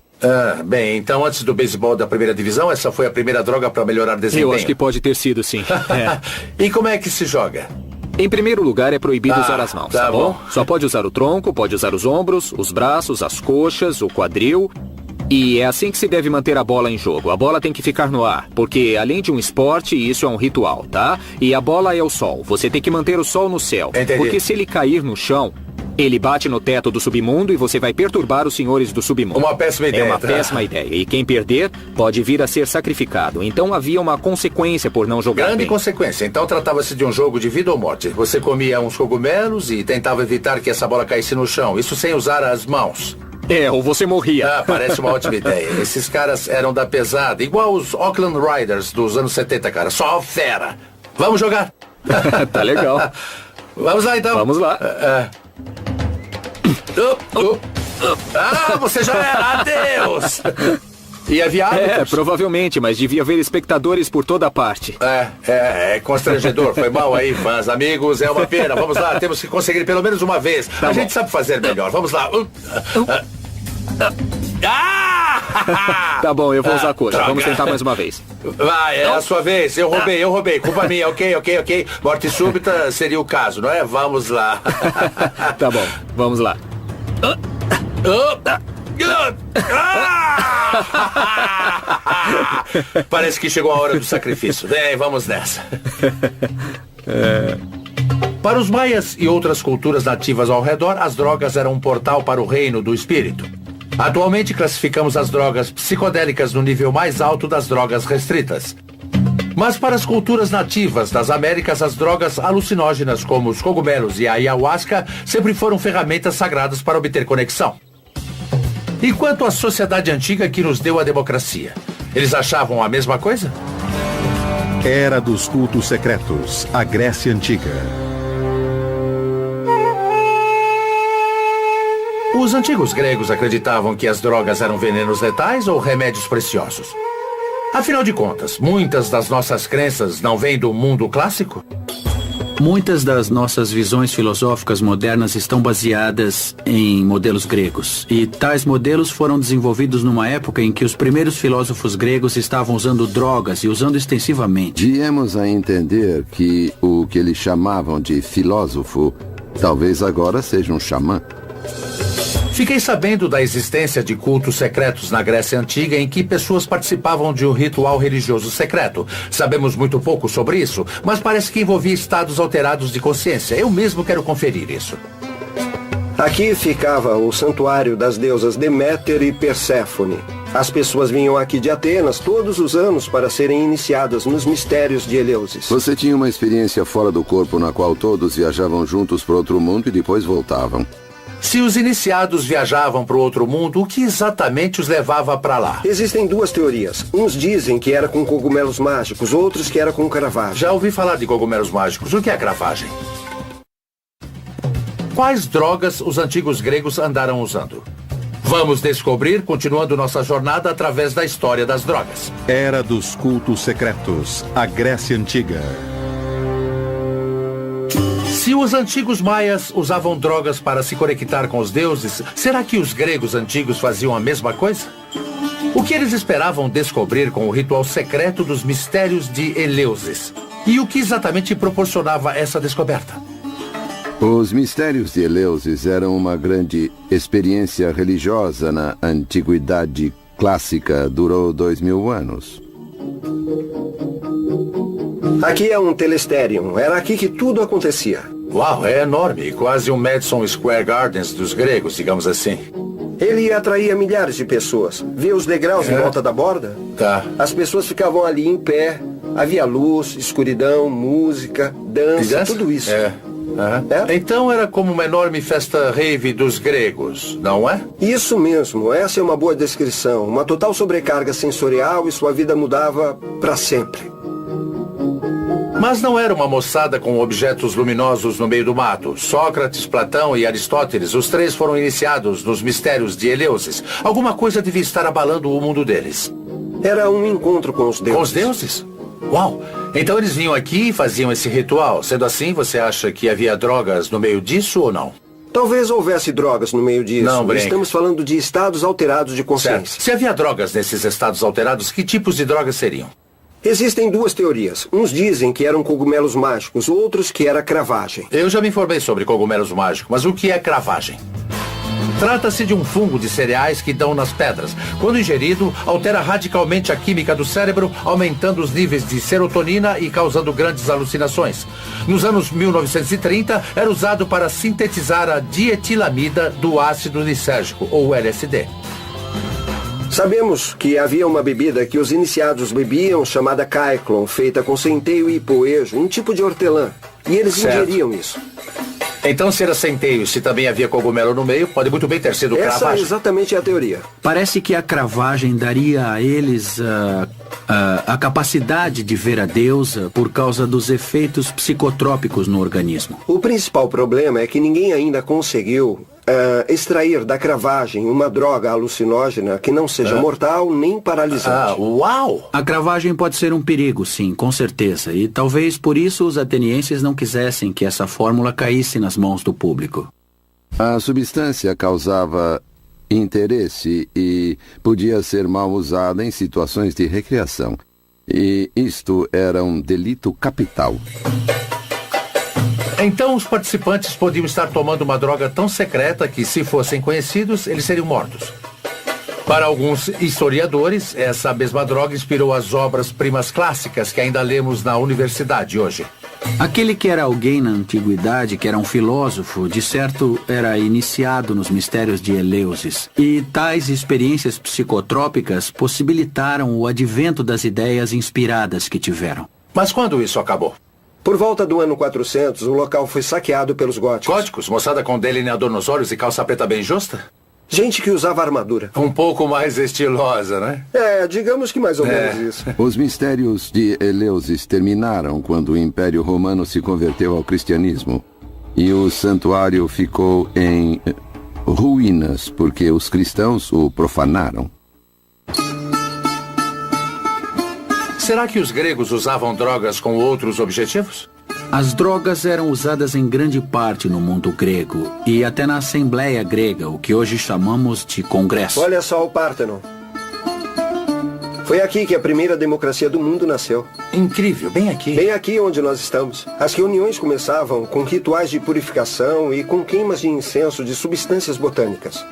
Bem, então antes do beisebol da primeira divisão, essa foi a primeira droga para melhorar desempenho? Eu acho que pode ter sido, sim. E como é que se joga? Em primeiro lugar, é proibido usar as mãos, tá bom? Só pode usar o tronco, pode usar os ombros, os braços, as coxas, o quadril. E é assim que se deve manter a bola em jogo. A bola tem que ficar no ar, porque além de um esporte, isso é um ritual, tá? E a bola é o sol. Você tem que manter o sol no céu. Entendi. Porque se ele cair no chão, ele bate no teto do submundo e você vai perturbar os senhores do submundo. Uma péssima ideia. É uma péssima ideia. E quem perder pode vir a ser sacrificado. Então havia uma consequência por não jogar bem. Grande consequência. Então tratava-se de um jogo de vida ou morte. Você comia uns cogumelos e tentava evitar que essa bola caísse no chão. Isso sem usar as mãos. Ou você morria. Parece uma ótima ideia. Esses caras eram da pesada, igual os Oakland Riders dos anos 70, cara. Só fera. Vamos jogar. Tá legal. Vamos lá, então. Vamos lá. Você já era. Adeus. E havia árbitros? Provavelmente, mas devia haver espectadores por toda parte. É constrangedor. Foi mal aí, fãs, amigos. É uma pena. Vamos lá, temos que conseguir pelo menos uma vez. A gente sabe fazer melhor. Vamos lá. Tá bom, eu vou usar a coxa. Vamos tentar mais uma vez. Vai, é a sua vez. Eu roubei. Culpa minha, ok. Morte súbita seria o caso, não é? Vamos lá. Tá bom, vamos lá. Parece que chegou a hora do sacrifício. Vem, vamos nessa. Para os maias e outras culturas nativas ao redor, as drogas eram um portal para o reino do espírito. Atualmente classificamos as drogas psicodélicas no nível mais alto das drogas restritas. Mas para as culturas nativas das Américas, as drogas alucinógenas como os cogumelos e a ayahuasca sempre foram ferramentas sagradas para obter conexão. E quanto à sociedade antiga que nos deu a democracia? Eles achavam a mesma coisa? Era dos cultos secretos, a Grécia Antiga. Os antigos gregos acreditavam que as drogas eram venenos letais ou remédios preciosos. Afinal de contas, muitas das nossas crenças não vêm do mundo clássico? Muitas das nossas visões filosóficas modernas estão baseadas em modelos gregos. E tais modelos foram desenvolvidos numa época em que os primeiros filósofos gregos estavam usando drogas e usando extensivamente. Viemos a entender que o que eles chamavam de filósofo talvez agora seja um xamã. Fiquei sabendo da existência de cultos secretos na Grécia Antiga em que pessoas participavam de um ritual religioso secreto. Sabemos muito pouco sobre isso, mas parece que envolvia estados alterados de consciência. Eu mesmo quero conferir isso. Aqui ficava o santuário das deusas Deméter e Perséfone. As pessoas vinham aqui de Atenas todos os anos para serem iniciadas nos mistérios de Eleusis. Você tinha uma experiência fora do corpo na qual todos viajavam juntos para outro mundo e depois voltavam. Se os iniciados viajavam para o outro mundo, o que exatamente os levava para lá? Existem duas teorias. Uns dizem que era com cogumelos mágicos, outros que era com cravagem. Já ouvi falar de cogumelos mágicos. O que é cravagem? Quais drogas os antigos gregos andaram usando? Vamos descobrir, continuando nossa jornada através da história das drogas. Era dos cultos secretos, a Grécia Antiga. Se os antigos maias usavam drogas para se conectar com os deuses, será que os gregos antigos faziam a mesma coisa? O que eles esperavam descobrir com o ritual secreto dos mistérios de Eleusis? E o que exatamente proporcionava essa descoberta? Os mistérios de Eleusis eram uma grande experiência religiosa na antiguidade clássica. Durou 2000 anos. Aqui é um telesterium. Era aqui que tudo acontecia. Uau, é enorme. Quase um Madison Square Gardens dos gregos, digamos assim. Ele atraía milhares de pessoas. Vê os degraus em volta da borda? Tá. As pessoas ficavam ali em pé. Havia luz, escuridão, música, dança, tudo isso. Então era como uma enorme festa rave dos gregos, não é? Isso mesmo. Essa é uma boa descrição. Uma total sobrecarga sensorial e sua vida mudava para sempre. Mas não era uma moçada com objetos luminosos no meio do mato. Sócrates, Platão e Aristóteles, os três foram iniciados nos mistérios de Eleusis. Alguma coisa devia estar abalando o mundo deles. Era um encontro com os deuses. Com os deuses? Uau! Então eles vinham aqui e faziam esse ritual. Sendo assim, você acha que havia drogas no meio disso ou não? Talvez houvesse drogas no meio disso. Não, brinca. Estamos falando de estados alterados de consciência. Certo. Se havia drogas nesses estados alterados, que tipos de drogas seriam? Existem duas teorias. Uns dizem que eram cogumelos mágicos, outros que era cravagem. Eu já me informei sobre cogumelos mágicos, mas o que é cravagem? Trata-se de um fungo de cereais que dão nas pedras. Quando ingerido, altera radicalmente a química do cérebro, aumentando os níveis de serotonina e causando grandes alucinações. Nos anos 1930, era usado para sintetizar a dietilamida do ácido lisérgico, ou LSD. Sabemos que havia uma bebida que os iniciados bebiam, chamada Kyclon, feita com centeio e poejo, um tipo de hortelã. E eles ingeriam isso. Então, se era centeio, se também havia cogumelo no meio, pode muito bem ter sido cravagem. Essa é exatamente a teoria. Parece que a cravagem daria a eles a capacidade de ver a deusa por causa dos efeitos psicotrópicos no organismo. O principal problema é que ninguém ainda conseguiu extrair da cravagem uma droga alucinógena que não seja mortal nem paralisante. Uau! A cravagem pode ser um perigo, sim, com certeza. E talvez por isso os atenienses não quisessem que essa fórmula caísse nas mãos do público. A substância causava interesse e podia ser mal usada em situações de recreação. E isto era um delito capital. Então os participantes podiam estar tomando uma droga tão secreta que, se fossem conhecidos, eles seriam mortos. Para alguns historiadores, essa mesma droga inspirou as obras-primas clássicas que ainda lemos na universidade hoje. Aquele que era alguém na antiguidade, que era um filósofo, de certo era iniciado nos mistérios de Eleusis. E tais experiências psicotrópicas possibilitaram o advento das ideias inspiradas que tiveram. Mas quando isso acabou? Por volta do ano 400, o local foi saqueado pelos góticos. Góticos? Moçada com delineador nos olhos e calça preta bem justa? Gente que usava armadura. Um pouco mais estilosa, né? Digamos que mais ou menos isso. Os mistérios de Eleusis terminaram quando o Império Romano se converteu ao cristianismo. E o santuário ficou em ruínas porque os cristãos o profanaram. Será que os gregos usavam drogas com outros objetivos? As drogas eram usadas em grande parte no mundo grego e até na Assembleia Grega, o que hoje chamamos de Congresso. Olha só o Pártenon. Foi aqui que a primeira democracia do mundo nasceu. Incrível, bem aqui. Bem aqui onde nós estamos. As reuniões começavam com rituais de purificação e com queimas de incenso de substâncias botânicas.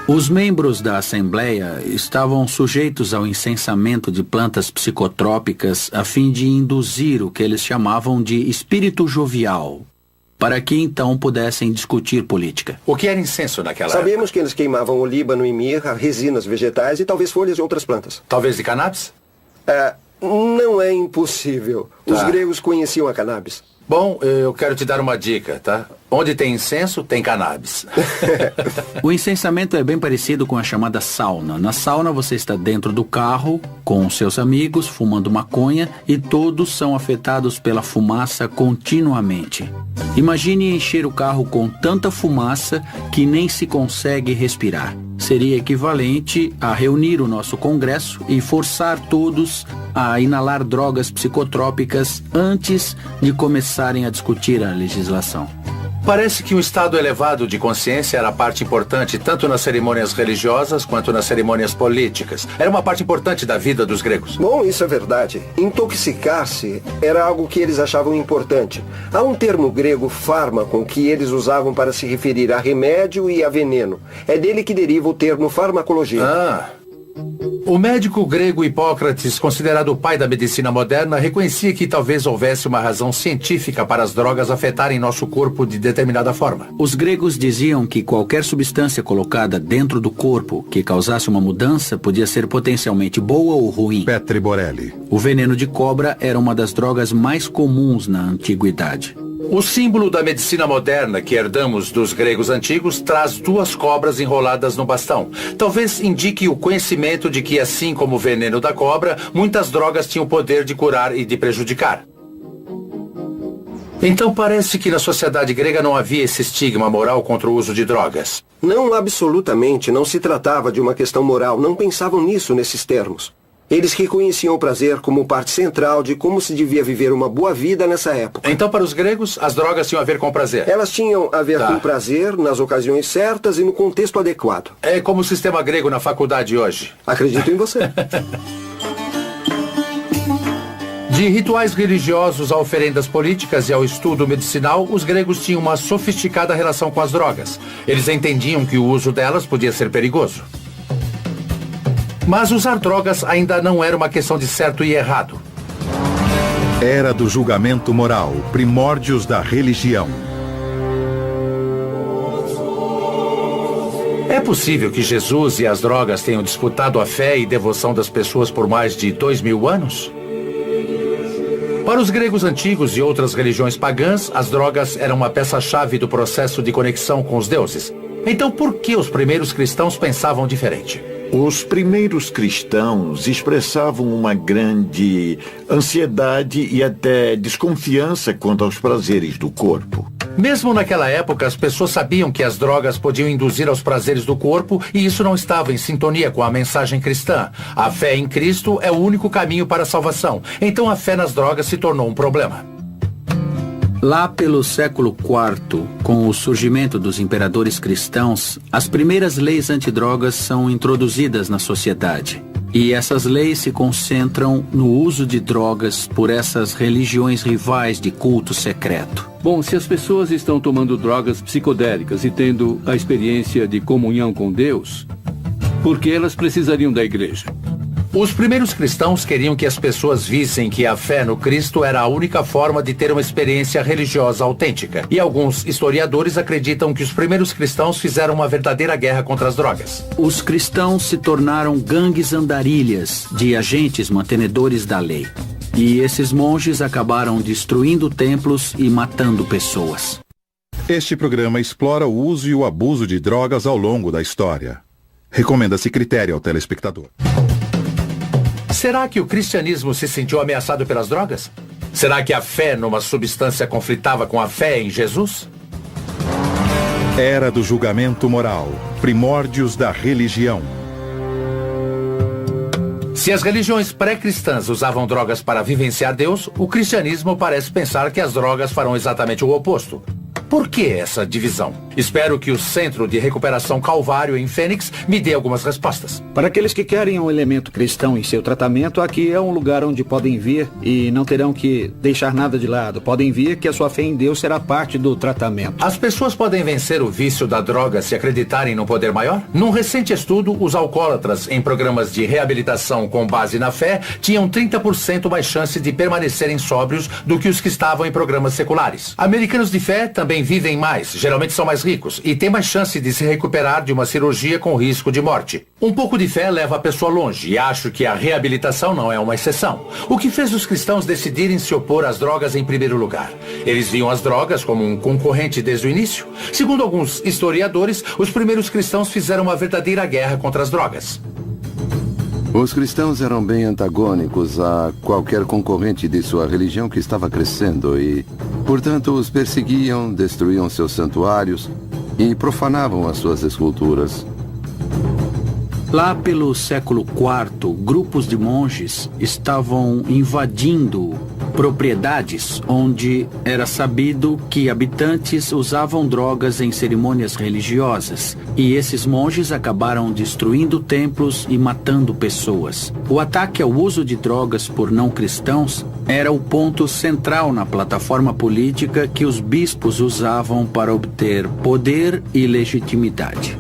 Os membros da Assembleia estavam sujeitos ao incensamento de plantas psicotrópicas a fim de induzir o que eles chamavam de espírito jovial, para que então pudessem discutir política. O que era incenso naquela época? Sabíamos que eles queimavam olíbano e mirra, resinas vegetais e talvez folhas de outras plantas. Talvez de cannabis? Não é impossível. Os gregos conheciam a cannabis. Bom, eu quero te dar uma dica, tá? Onde tem incenso, tem cannabis. O incensamento é bem parecido com a chamada sauna. Na sauna você está dentro do carro, com seus amigos, fumando maconha, e todos são afetados pela fumaça continuamente. Imagine encher o carro com tanta fumaça que nem se consegue respirar. Seria equivalente a reunir o nosso Congresso e forçar todos a inalar drogas psicotrópicas antes de começarem a discutir a legislação. Parece que um estado elevado de consciência era parte importante tanto nas cerimônias religiosas quanto nas cerimônias políticas. Era uma parte importante da vida dos gregos. Bom, isso é verdade. Intoxicar-se era algo que eles achavam importante. Há um termo grego, fármaco, que eles usavam para se referir a remédio e a veneno. É dele que deriva o termo farmacologia. O médico grego Hipócrates, considerado o pai da medicina moderna, reconhecia que talvez houvesse uma razão científica para as drogas afetarem nosso corpo de determinada forma. Os gregos diziam que qualquer substância colocada dentro do corpo que causasse uma mudança podia ser potencialmente boa ou ruim. Petri Borelli. O veneno de cobra era uma das drogas mais comuns na antiguidade. O símbolo da medicina moderna que herdamos dos gregos antigos traz 2 cobras enroladas no bastão. Talvez indique o conhecimento de que, assim como o veneno da cobra, muitas drogas tinham o poder de curar e de prejudicar. Então parece que na sociedade grega não havia esse estigma moral contra o uso de drogas. Não, absolutamente. Não se tratava de uma questão moral. Não pensavam nisso nesses termos. Eles reconheciam o prazer como parte central de como se devia viver uma boa vida nessa época. Então, para os gregos, as drogas tinham a ver com prazer? Elas tinham a ver com prazer nas ocasiões certas e no contexto adequado. É como o sistema grego na faculdade hoje. Acredito em você. De rituais religiosos a oferendas políticas e ao estudo medicinal, os gregos tinham uma sofisticada relação com as drogas. Eles entendiam que o uso delas podia ser perigoso. Mas usar drogas ainda não era uma questão de certo e errado. Era do julgamento moral, primórdios da religião. É possível que Jesus e as drogas tenham disputado a fé e devoção das pessoas por mais de 2000 anos? Para os gregos antigos e outras religiões pagãs, as drogas eram uma peça-chave do processo de conexão com os deuses. Então, por que os primeiros cristãos pensavam diferente? Os primeiros cristãos expressavam uma grande ansiedade e até desconfiança quanto aos prazeres do corpo. Mesmo naquela época, as pessoas sabiam que as drogas podiam induzir aos prazeres do corpo e isso não estava em sintonia com a mensagem cristã. A fé em Cristo é o único caminho para a salvação. Então a fé nas drogas se tornou um problema. Lá pelo século IV, com o surgimento dos imperadores cristãos, as primeiras leis antidrogas são introduzidas na sociedade. E essas leis se concentram no uso de drogas por essas religiões rivais de culto secreto. Bom, se as pessoas estão tomando drogas psicodélicas e tendo a experiência de comunhão com Deus, por que elas precisariam da igreja? Os primeiros cristãos queriam que as pessoas vissem que a fé no Cristo era a única forma de ter uma experiência religiosa autêntica. E alguns historiadores acreditam que os primeiros cristãos fizeram uma verdadeira guerra contra as drogas. Os cristãos se tornaram gangues andarilhas de agentes mantenedores da lei. E esses monges acabaram destruindo templos e matando pessoas. Este programa explora o uso e o abuso de drogas ao longo da história. Recomenda-se critério ao telespectador. Será que o cristianismo se sentiu ameaçado pelas drogas? Será que a fé numa substância conflitava com a fé em Jesus? Era do julgamento moral, primórdios da religião. Se as religiões pré-cristãs usavam drogas para vivenciar Deus, o cristianismo parece pensar que as drogas farão exatamente o oposto. Por que essa divisão? Espero que o Centro de Recuperação Calvário em Fênix me dê algumas respostas. Para aqueles que querem um elemento cristão em seu tratamento, aqui é um lugar onde podem vir e não terão que deixar nada de lado. Podem vir que a sua fé em Deus será parte do tratamento. As pessoas podem vencer o vício da droga se acreditarem no poder maior? Num recente estudo, os alcoólatras em programas de reabilitação com base na fé tinham 30% mais chance de permanecerem sóbrios do que os que estavam em programas seculares. Americanos de fé também vivem mais, geralmente são mais ricos, e têm mais chance de se recuperar de uma cirurgia com risco de morte. Um pouco de fé leva a pessoa longe, e acho que a reabilitação não é uma exceção. O que fez os cristãos decidirem se opor às drogas em primeiro lugar? Eles viam as drogas como um concorrente desde o início? Segundo alguns historiadores, os primeiros cristãos fizeram uma verdadeira guerra contra as drogas. Os cristãos eram bem antagônicos a qualquer concorrente de sua religião que estava crescendo e, portanto, os perseguiam, destruíam seus santuários e profanavam as suas esculturas. Lá pelo século IV, grupos de monges estavam invadindo propriedades onde era sabido que habitantes usavam drogas em cerimônias religiosas. E esses monges acabaram destruindo templos e matando pessoas. O ataque ao uso de drogas por não cristãos era o ponto central na plataforma política que os bispos usavam para obter poder e legitimidade.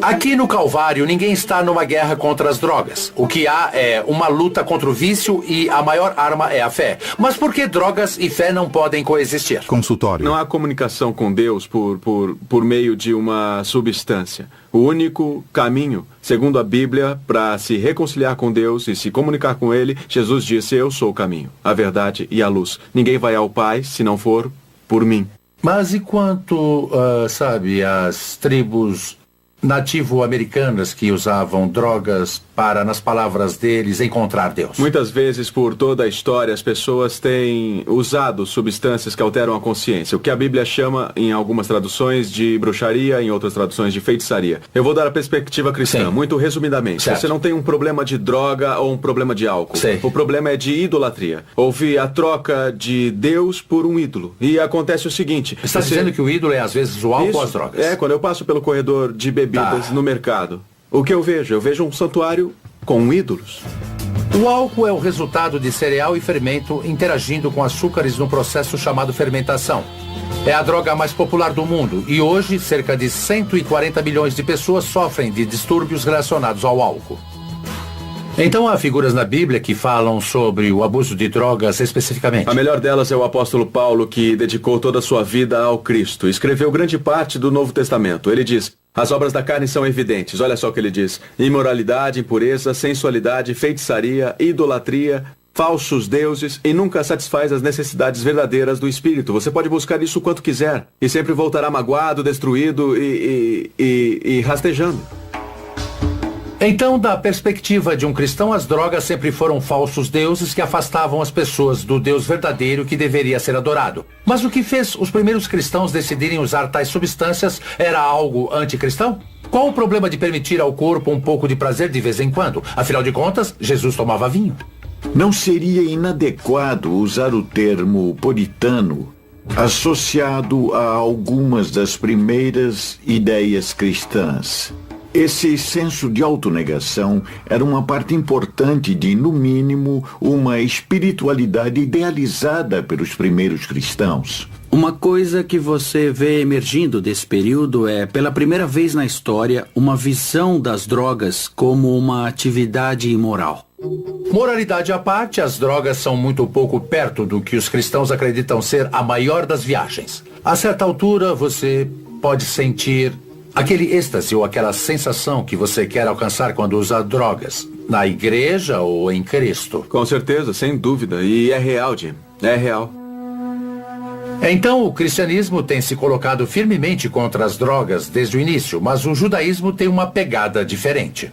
Aqui no Calvário, ninguém está numa guerra contra as drogas. O que há é uma luta contra o vício e a maior arma é a fé. Mas por que drogas e fé não podem coexistir? Consultório. Não há comunicação com Deus por meio de uma substância. O único caminho, segundo a Bíblia, para se reconciliar com Deus e se comunicar com Ele, Jesus disse: eu sou o caminho, a verdade e a luz. Ninguém vai ao Pai se não for por mim. Mas e quanto, as tribos nativo-americanas que usavam drogas para, nas palavras deles, encontrar Deus? Muitas vezes, por toda a história, as pessoas têm usado substâncias que alteram a consciência, o que a Bíblia chama, em algumas traduções, de bruxaria, em outras traduções, de feitiçaria. Eu vou dar a perspectiva cristã, Sim. Muito resumidamente. Certo. Você não tem um problema de droga ou um problema de álcool. Sim. O problema é de idolatria. Houve a troca de Deus por um ídolo. E acontece o seguinte... Você está dizendo que o ídolo é, às vezes, o álcool ou as drogas? É, quando eu passo pelo corredor de bebidas no mercado, o que eu vejo? Eu vejo um santuário com ídolos. O álcool é o resultado de cereal e fermento interagindo com açúcares num processo chamado fermentação. É a droga mais popular do mundo e hoje cerca de 140 milhões de pessoas sofrem de distúrbios relacionados ao álcool. Então há figuras na Bíblia que falam sobre o abuso de drogas especificamente. A melhor delas é o apóstolo Paulo, que dedicou toda a sua vida ao Cristo. Escreveu grande parte do Novo Testamento. Ele diz: as obras da carne são evidentes. Olha só o que ele diz: imoralidade, impureza, sensualidade, feitiçaria, idolatria, falsos deuses e nunca satisfaz as necessidades verdadeiras do espírito. Você pode buscar isso o quanto quiser e sempre voltará magoado, destruído e rastejando. Então, da perspectiva de um cristão, as drogas sempre foram falsos deuses que afastavam as pessoas do Deus verdadeiro que deveria ser adorado. Mas o que fez os primeiros cristãos decidirem usar tais substâncias era algo anticristão? Qual o problema de permitir ao corpo um pouco de prazer de vez em quando? Afinal de contas, Jesus tomava vinho. Não seria inadequado usar o termo puritano associado a algumas das primeiras ideias cristãs? Esse senso de autonegação era uma parte importante de, no mínimo, uma espiritualidade idealizada pelos primeiros cristãos. Uma coisa que você vê emergindo desse período é, pela primeira vez na história, uma visão das drogas como uma atividade imoral. Moralidade à parte, as drogas são muito pouco perto do que os cristãos acreditam ser a maior das viagens. A certa altura, você pode sentir aquele êxtase ou aquela sensação que você quer alcançar quando usa drogas, na igreja ou em Cristo. Com certeza, sem dúvida. E é real, Jim. É real. Então, o cristianismo tem se colocado firmemente contra as drogas desde o início, mas o judaísmo tem uma pegada diferente.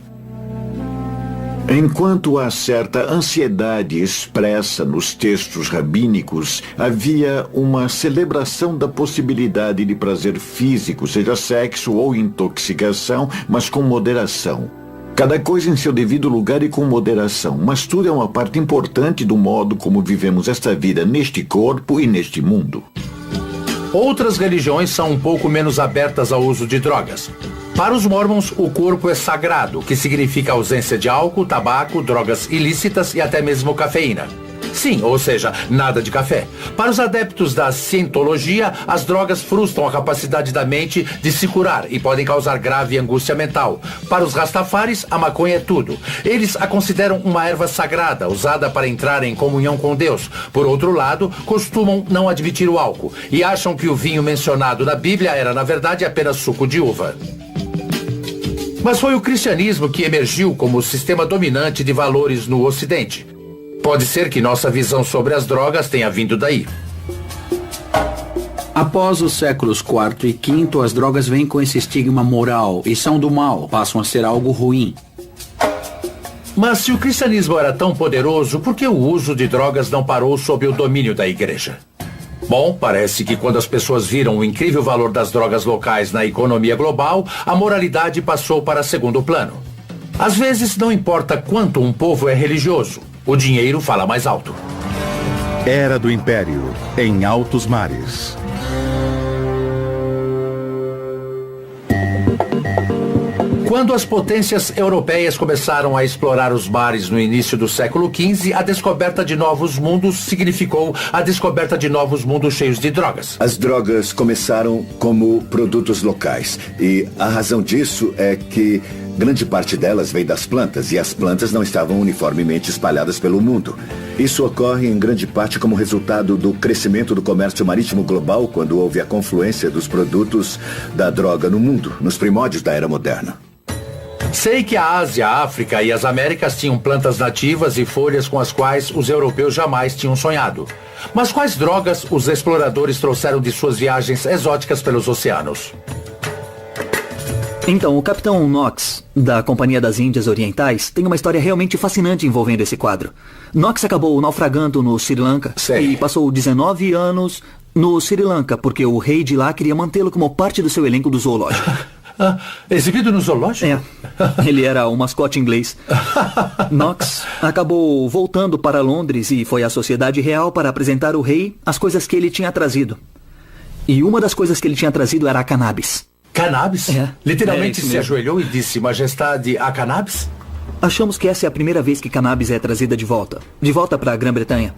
Enquanto há certa ansiedade expressa nos textos rabínicos, havia uma celebração da possibilidade de prazer físico, seja sexo ou intoxicação, mas com moderação. Cada coisa em seu devido lugar e com moderação, mas tudo é uma parte importante do modo como vivemos esta vida neste corpo e neste mundo. Outras religiões são um pouco menos abertas ao uso de drogas. Para os mormons, o corpo é sagrado, que significa ausência de álcool, tabaco, drogas ilícitas e até mesmo cafeína. Sim, ou seja, nada de café. Para os adeptos da cientologia, as drogas frustram a capacidade da mente de se curar e podem causar grave angústia mental. Para os rastafaris, a maconha é tudo. Eles a consideram uma erva sagrada, usada para entrar em comunhão com Deus. Por outro lado, costumam não admitir o álcool e acham que o vinho mencionado na Bíblia era, na verdade, apenas suco de uva. Mas foi o cristianismo que emergiu como o sistema dominante de valores no Ocidente. Pode ser que nossa visão sobre as drogas tenha vindo daí. Após os séculos IV e V, as drogas vêm com esse estigma moral e são do mal, passam a ser algo ruim. Mas se o cristianismo era tão poderoso, por que o uso de drogas não parou sob o domínio da igreja? Bom, parece que quando as pessoas viram o incrível valor das drogas locais na economia global, a moralidade passou para segundo plano. Às vezes, não importa quanto um povo é religioso, o dinheiro fala mais alto. Era do Império, em altos mares. Quando as potências europeias começaram a explorar os mares no início do século XV, a descoberta de novos mundos significou a descoberta de novos mundos cheios de drogas. As drogas começaram como produtos locais e a razão disso é que grande parte delas vem das plantas e as plantas não estavam uniformemente espalhadas pelo mundo. Isso ocorre em grande parte como resultado do crescimento do comércio marítimo global quando houve a confluência dos produtos da droga no mundo, nos primórdios da Era Moderna. Sei que a Ásia, a África e as Américas tinham plantas nativas e folhas com as quais os europeus jamais tinham sonhado. Mas quais drogas os exploradores trouxeram de suas viagens exóticas pelos oceanos? Então, o capitão Knox, da Companhia das Índias Orientais, tem uma história realmente fascinante envolvendo esse quadro. Knox acabou naufragando no Sri Lanka e passou 19 anos no Sri Lanka, porque o rei de lá queria mantê-lo como parte do seu elenco do zoológico. Exibido no zoológico? É, ele era o mascote inglês. Knox acabou voltando para Londres e foi à Sociedade Real para apresentar ao rei as coisas que ele tinha trazido. E uma das coisas que ele tinha trazido era a cannabis. Cannabis? É. Literalmente se ajoelhou e disse, Majestade, a cannabis? Achamos que essa é a primeira vez que cannabis é trazida de volta para a Grã-Bretanha.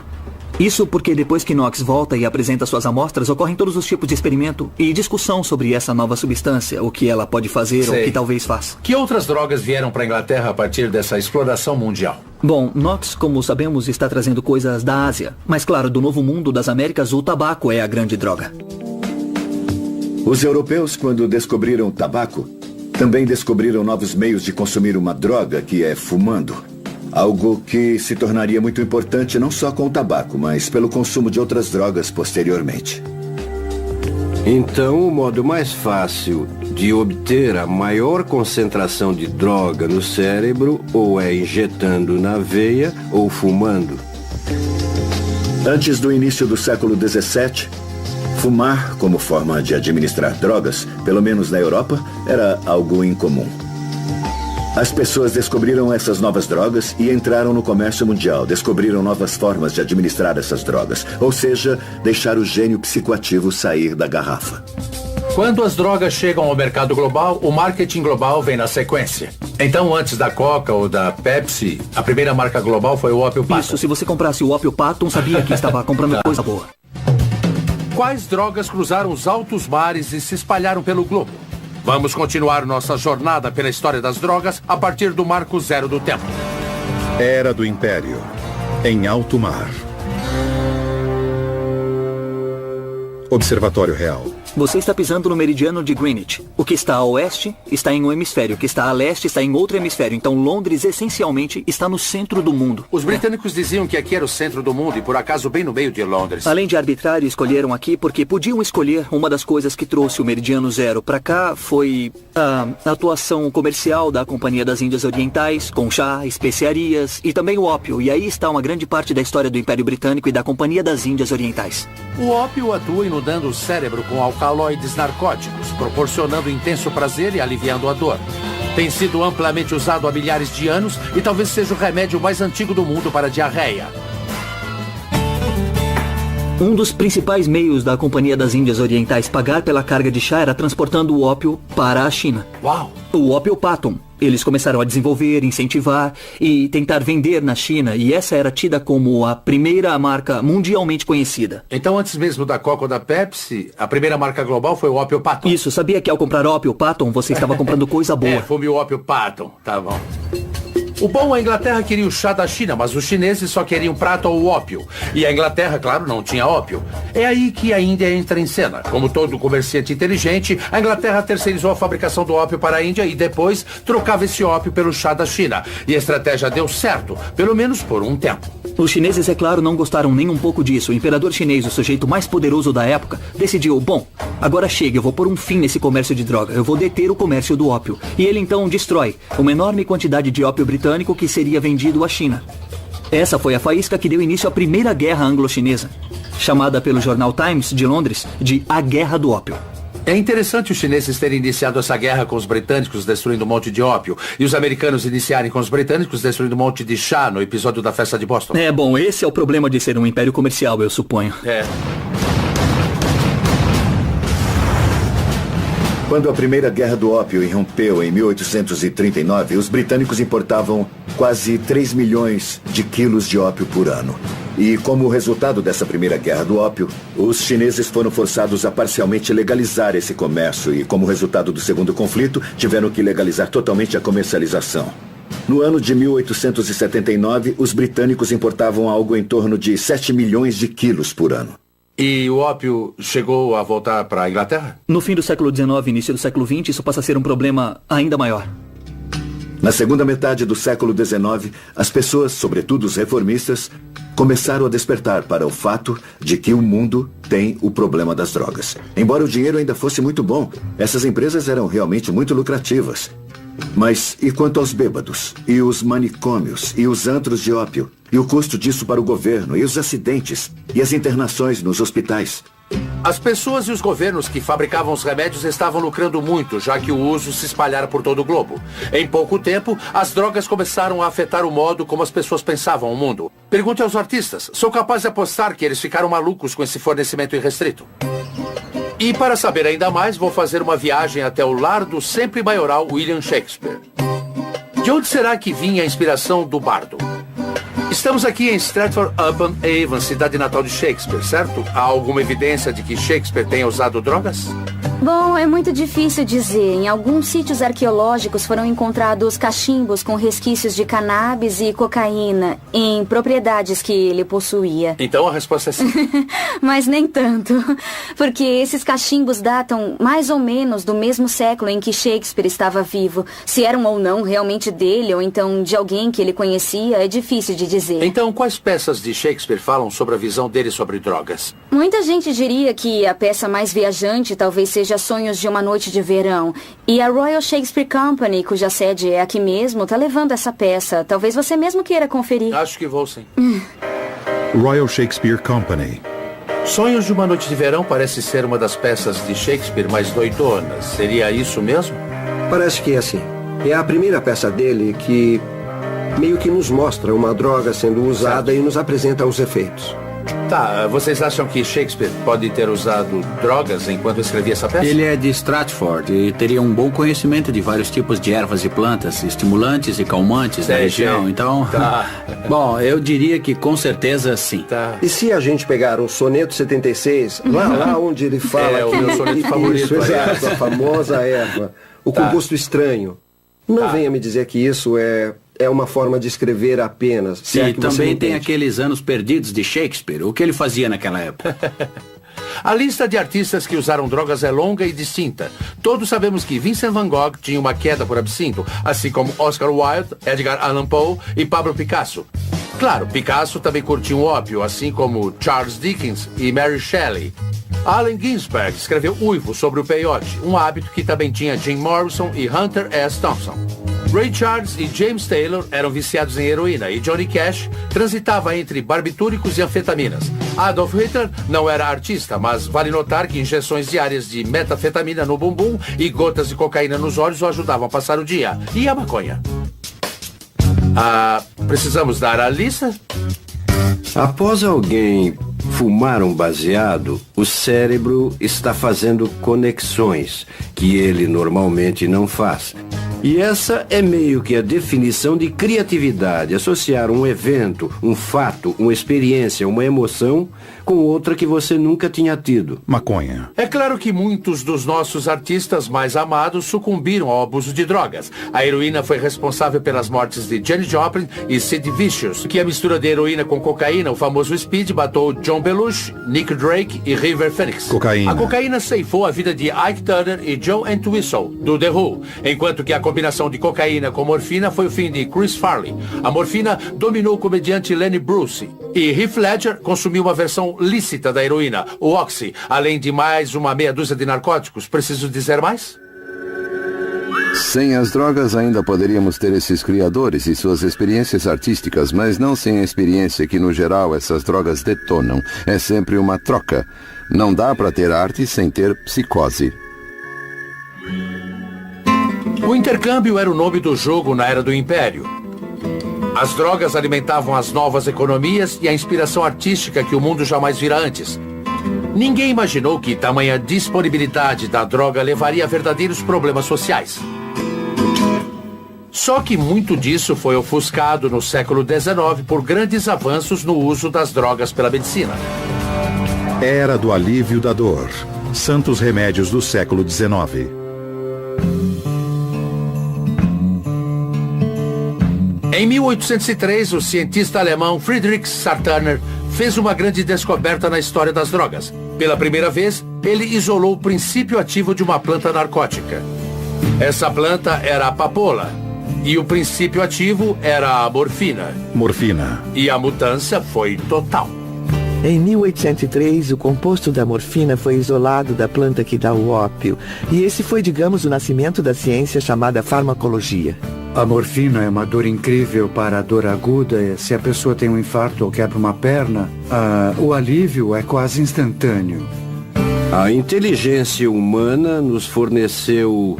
Isso porque depois que Knox volta e apresenta suas amostras, ocorrem todos os tipos de experimento e discussão sobre essa nova substância, o que ela pode fazer ou o que talvez faça. Que outras drogas vieram para a Inglaterra a partir dessa exploração mundial? Bom, Knox, como sabemos, está trazendo coisas da Ásia. Mas claro, do Novo Mundo das Américas, o tabaco é a grande droga. Os europeus, quando descobriram o tabaco, também descobriram novos meios de consumir uma droga que é fumando. Algo que se tornaria muito importante não só com o tabaco, mas pelo consumo de outras drogas posteriormente. Então, o modo mais fácil de obter a maior concentração de droga no cérebro ou é injetando na veia ou fumando. Antes do início do século XVII, fumar como forma de administrar drogas, pelo menos na Europa, era algo incomum. As pessoas descobriram essas novas drogas e entraram no comércio mundial. Descobriram novas formas de administrar essas drogas. Ou seja, deixar o gênio psicoativo sair da garrafa. Quando as drogas chegam ao mercado global, o marketing global vem na sequência. Então, antes da Coca ou da Pepsi, a primeira marca global foi o Opium Patent. Isso, se você comprasse o Opium Patent, sabia que estava comprando coisa boa. Quais drogas cruzaram os altos mares e se espalharam pelo globo? Vamos continuar nossa jornada pela história das drogas a partir do marco zero do tempo. Era do Império, em alto mar. Observatório Real. Você está pisando no meridiano de Greenwich. O que está a oeste está em um hemisfério, o que está a leste está em outro hemisfério. Então Londres, essencialmente, está no centro do mundo. Os britânicos diziam que aqui era o centro do mundo e, por acaso, bem no meio de Londres. Além de arbitrar, escolheram aqui porque podiam escolher. Uma das coisas que trouxe o meridiano zero para cá foi a atuação comercial da Companhia das Índias Orientais, com chá, especiarias e também o ópio. E aí está uma grande parte da história do Império Britânico e da Companhia das Índias Orientais. O ópio atua inundando o cérebro com alcaloides narcóticos, proporcionando intenso prazer e aliviando a dor. Tem sido amplamente usado há milhares de anos e talvez seja o remédio mais antigo do mundo para diarreia. Um dos principais meios da Companhia das Índias Orientais pagar pela carga de chá era transportando o ópio para a China. Uau! O Opium Patent. Eles começaram a desenvolver, incentivar e tentar vender na China, e essa era tida como a primeira marca mundialmente conhecida. Então, antes mesmo da Coca ou da Pepsi, a primeira marca global foi o Opium Patent. Isso, sabia que ao comprar Opium Patent, você estava comprando coisa boa. Fume o Opium Patent, tá bom. O bom, a Inglaterra queria o chá da China, mas os chineses só queriam prata ou ópio. E a Inglaterra, claro, não tinha ópio. É aí que a Índia entra em cena. Como todo comerciante inteligente, a Inglaterra terceirizou a fabricação do ópio para a Índia e depois trocava esse ópio pelo chá da China. E a estratégia deu certo, pelo menos por um tempo. Os chineses, é claro, não gostaram nem um pouco disso. O imperador chinês, o sujeito mais poderoso da época, decidiu, bom, agora chega, eu vou pôr um fim nesse comércio de droga. Eu vou deter o comércio do ópio. E ele então destrói uma enorme quantidade de ópio britânico que seria vendido à China. Essa foi a faísca que deu início à Primeira Guerra Anglo-Chinesa, chamada pelo jornal Times de Londres de A Guerra do Ópio. É interessante os chineses terem iniciado essa guerra com os britânicos destruindo um monte de ópio e os americanos iniciarem com os britânicos destruindo um monte de chá no episódio da festa de Boston. É, bom, esse é o problema de ser um império comercial, eu suponho. É. Quando a Primeira Guerra do Ópio irrompeu em 1839, os britânicos importavam quase 3 milhões de quilos de ópio por ano. E como resultado dessa Primeira Guerra do Ópio, os chineses foram forçados a parcialmente legalizar esse comércio e, como resultado do segundo conflito, tiveram que legalizar totalmente a comercialização. No ano de 1879, os britânicos importavam algo em torno de 7 milhões de quilos por ano. E o ópio chegou a voltar para a Inglaterra? No fim do século XIX e início do século XX, isso passa a ser um problema ainda maior. Na segunda metade do século XIX, as pessoas, sobretudo os reformistas, começaram a despertar para o fato de que o mundo tem o problema das drogas. Embora o dinheiro ainda fosse muito bom, essas empresas eram realmente muito lucrativas. Mas e quanto aos bêbados? E os manicômios? E os antros de ópio? E o custo disso para o governo? E os acidentes? E as internações nos hospitais? As pessoas e os governos que fabricavam os remédios estavam lucrando muito, já que o uso se espalhara por todo o globo. Em pouco tempo, as drogas começaram a afetar o modo como as pessoas pensavam o mundo. Pergunte aos artistas. Sou capaz de apostar que eles ficaram malucos com esse fornecimento irrestrito. E para saber ainda mais, vou fazer uma viagem até o lar do sempre maioral William Shakespeare. De onde será que vinha a inspiração do bardo? Estamos aqui em Stratford-upon-Avon, cidade natal de Shakespeare, certo? Há alguma evidência de que Shakespeare tenha usado drogas? Bom, é muito difícil dizer. Em alguns sítios arqueológicos foram encontrados cachimbos com resquícios de cannabis e cocaína em propriedades que ele possuía. Então a resposta é sim. Mas nem tanto. Porque esses cachimbos datam mais ou menos do mesmo século em que Shakespeare estava vivo. Se eram ou não realmente dele, ou então de alguém que ele conhecia, é difícil de dizer. Então, quais peças de Shakespeare falam sobre a visão dele sobre drogas? Muita gente diria que a peça mais viajante talvez seja Sonhos de uma Noite de Verão. E a Royal Shakespeare Company, cuja sede é aqui mesmo, está levando essa peça. Talvez você mesmo queira conferir. Acho que vou, sim. Royal Shakespeare Company. Sonhos de uma Noite de Verão parece ser uma das peças de Shakespeare mais doidonas. Seria isso mesmo? Parece que é assim. É a primeira peça dele que meio que nos mostra uma droga sendo usada e nos apresenta os efeitos. Tá, vocês acham que Shakespeare pode ter usado drogas enquanto escrevia essa peça? Ele é de Stratford e teria um bom conhecimento de vários tipos de ervas e plantas, estimulantes e calmantes da região, então... Tá. Bom, eu diria que com certeza sim. Tá. E se a gente pegar o soneto 76, lá onde ele fala... É o meu soneto favorito. Isso, exato, a famosa erva, o composto estranho. Não venha me dizer que isso é uma forma de escrever apenas. E também tem aqueles anos perdidos de Shakespeare. O que ele fazia naquela época? A lista de artistas que usaram drogas é longa e distinta. Todos sabemos que Vincent van Gogh tinha uma queda por absinto, assim como Oscar Wilde, Edgar Allan Poe e Pablo Picasso. Claro, Picasso também curtia um ópio, assim como Charles Dickens e Mary Shelley. Allen Ginsberg escreveu Uivo sobre o peiote, um hábito que também tinha Jim Morrison e Hunter S. Thompson. Ray Charles e James Taylor eram viciados em heroína e Johnny Cash transitava entre barbitúricos e anfetaminas. Adolf Hitler não era artista, mas vale notar que injeções diárias de metafetamina no bumbum e gotas de cocaína nos olhos o ajudavam a passar o dia. E a maconha? Precisamos dar a lista? Após alguém fumar um baseado, o cérebro está fazendo conexões que ele normalmente não faz. E essa é meio que a definição de criatividade, associar um evento, um fato, uma experiência, uma emoção com outra que você nunca tinha tido. Maconha. É claro que muitos dos nossos artistas mais amados sucumbiram ao abuso de drogas. A heroína foi responsável pelas mortes de Janis Joplin e Sid Vicious, que a mistura de heroína com cocaína, o famoso Speed, matou John Belushi, Nick Drake e River Phoenix. Cocaína. A cocaína ceifou a vida de Ike Turner e Joe Entwistle, do The Who, enquanto que a combinação de cocaína com morfina foi o fim de Chris Farley. A morfina dominou o comediante Lenny Bruce. E Heath Ledger consumiu uma versão lícita da heroína, o Oxy, além de mais uma meia dúzia de narcóticos. Preciso dizer mais? Sem as drogas ainda poderíamos ter esses criadores e suas experiências artísticas, mas não sem a experiência que, no geral, essas drogas detonam. É sempre uma troca. Não dá para ter arte sem ter psicose. O intercâmbio era o nome do jogo na Era do Império. As drogas alimentavam as novas economias e a inspiração artística que o mundo jamais vira antes. Ninguém imaginou que tamanha disponibilidade da droga levaria a verdadeiros problemas sociais. Só que muito disso foi ofuscado no século XIX por grandes avanços no uso das drogas pela medicina. Era do alívio da dor. Santos remédios do século XIX. Em 1803, o cientista alemão Friedrich Sartaner fez uma grande descoberta na história das drogas. Pela primeira vez, ele isolou o princípio ativo de uma planta narcótica. Essa planta era a papoula. E o princípio ativo era a morfina. Morfina. E a mudança foi total. Em 1803, o composto da morfina foi isolado da planta que dá o ópio. E esse foi, digamos, o nascimento da ciência chamada farmacologia. A morfina é uma dor incrível para a dor aguda. Se a pessoa tem um infarto ou quebra uma perna, o alívio é quase instantâneo. A inteligência humana nos forneceu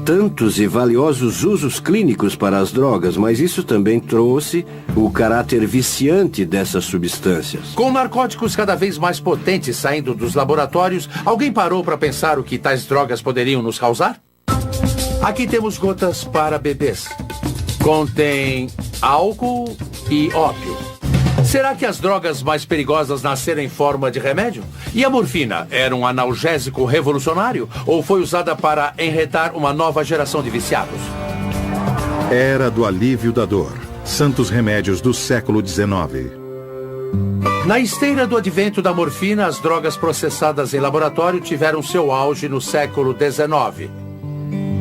tantos e valiosos usos clínicos para as drogas, mas isso também trouxe o caráter viciante dessas substâncias. Com narcóticos cada vez mais potentes saindo dos laboratórios, alguém parou para pensar o que tais drogas poderiam nos causar? Aqui temos gotas para bebês. Contém álcool e ópio. Será que as drogas mais perigosas nasceram em forma de remédio? E a morfina era um analgésico revolucionário? Ou foi usada para enretar uma nova geração de viciados? Era do alívio da dor. Santos remédios do século XIX. Na esteira do advento da morfina, as drogas processadas em laboratório tiveram seu auge no século XIX.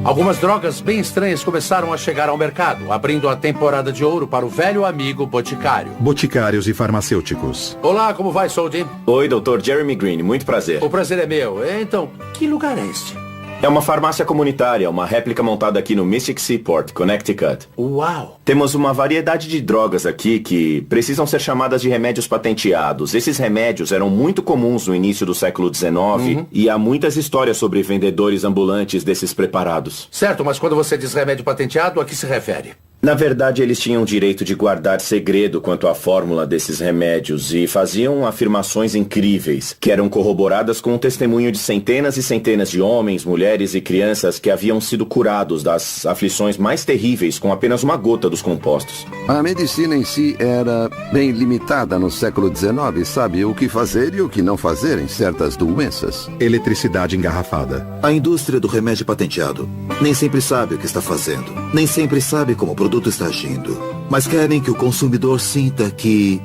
Algumas drogas bem estranhas começaram a chegar ao mercado, abrindo a temporada de ouro para o velho amigo boticário. Boticários e farmacêuticos. Olá, como vai, Sou Jim? Oi, Dr. Jeremy Green, muito prazer. O prazer é meu. Então, que lugar é este? É uma farmácia comunitária, uma réplica montada aqui no Mystic Seaport, Connecticut. Uau! Temos uma variedade de drogas aqui que precisam ser chamadas de remédios patenteados. Esses remédios eram muito comuns no início do século XIX e há muitas histórias sobre vendedores ambulantes desses preparados. Certo, mas quando você diz remédio patenteado, a que se refere? Na verdade, eles tinham o direito de guardar segredo quanto à fórmula desses remédios e faziam afirmações incríveis, que eram corroboradas com o testemunho de centenas e centenas de homens, mulheres e crianças que haviam sido curados das aflições mais terríveis com apenas uma gota dos compostos. A medicina em si era bem limitada no século XIX, sabe o que fazer e o que não fazer em certas doenças. Eletricidade engarrafada. A indústria do remédio patenteado nem sempre sabe o que está fazendo, nem sempre sabe como o produto está agindo, mas querem que o consumidor sinta que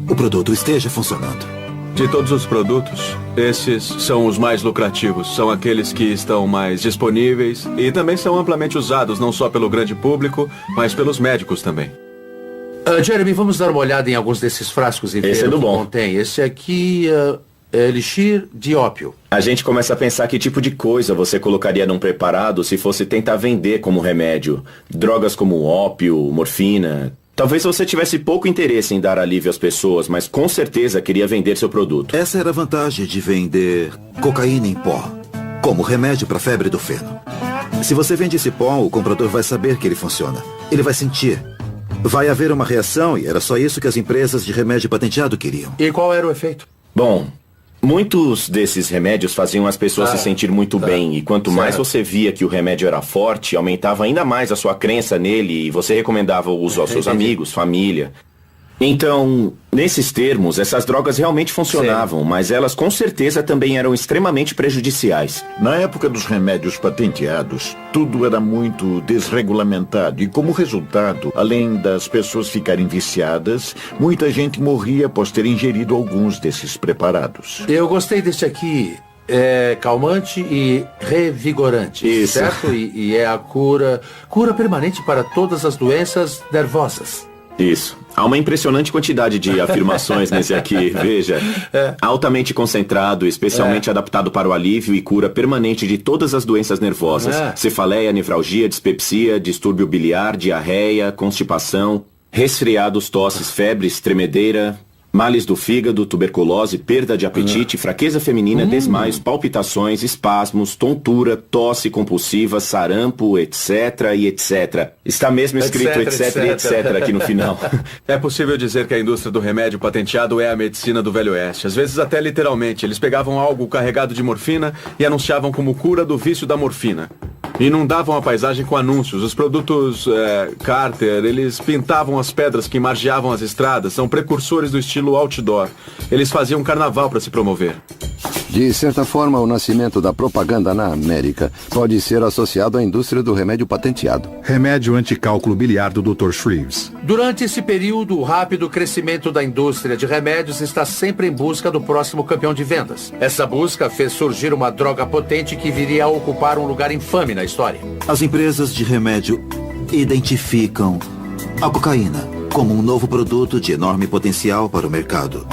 o produto esteja funcionando. De todos os produtos, esses são os mais lucrativos. São aqueles que estão mais disponíveis e também são amplamente usados, não só pelo grande público, mas pelos médicos também. Jeremy, vamos dar uma olhada em alguns desses frascos e ver o que contém. Esse aqui é elixir de ópio. A gente começa a pensar que tipo de coisa você colocaria num preparado se fosse tentar vender como remédio. Drogas como ópio, morfina. Talvez você tivesse pouco interesse em dar alívio às pessoas, mas com certeza queria vender seu produto. Essa era a vantagem de vender cocaína em pó, como remédio para a febre do feno. Se você vende esse pó, o comprador vai saber que ele funciona. Ele vai sentir. Vai haver uma reação e era só isso que as empresas de remédio patenteado queriam. E qual era o efeito? Bom, muitos desses remédios faziam as pessoas se sentir muito bem, e quanto mais você via que o remédio era forte, aumentava ainda mais a sua crença nele e você recomendava o uso aos seus amigos, família. Então, nesses termos, essas drogas realmente funcionavam, mas elas com certeza também eram extremamente prejudiciais. Na época dos remédios patenteados, tudo era muito desregulamentado e, como resultado, além das pessoas ficarem viciadas, muita gente morria após ter ingerido alguns desses preparados. Eu gostei desse aqui. É calmante e revigorante, isso. Certo? E é a cura permanente para todas as doenças nervosas. Isso. Há uma impressionante quantidade de afirmações nesse aqui, veja. Altamente concentrado, especialmente adaptado para o alívio e cura permanente de todas as doenças nervosas. Cefaleia, nevralgia, dispepsia, distúrbio biliar, diarreia, constipação, resfriados, tosses, febres, tremedeira, males do fígado, tuberculose, perda de apetite, fraqueza feminina, desmaios, palpitações, espasmos, tontura, tosse compulsiva, sarampo, etc. e etc. Está mesmo escrito etc. e etc. aqui no final. É possível dizer que a indústria do remédio patenteado é a medicina do Velho Oeste. Às vezes até literalmente. Eles pegavam algo carregado de morfina e anunciavam como cura do vício da morfina. Inundavam a paisagem com anúncios. Os produtos Carter, eles pintavam as pedras que margeavam as estradas. São precursores do estilo outdoor. Eles faziam um carnaval para se promover. De certa forma, o nascimento da propaganda na América pode ser associado à indústria do remédio patenteado. Remédio anticálculo biliar do Dr. Shreves. Durante esse período, o rápido crescimento da indústria de remédios está sempre em busca do próximo campeão de vendas. Essa busca fez surgir uma droga potente que viria a ocupar um lugar infame na história. As empresas de remédio identificam a cocaína como um novo produto de enorme potencial para o mercado.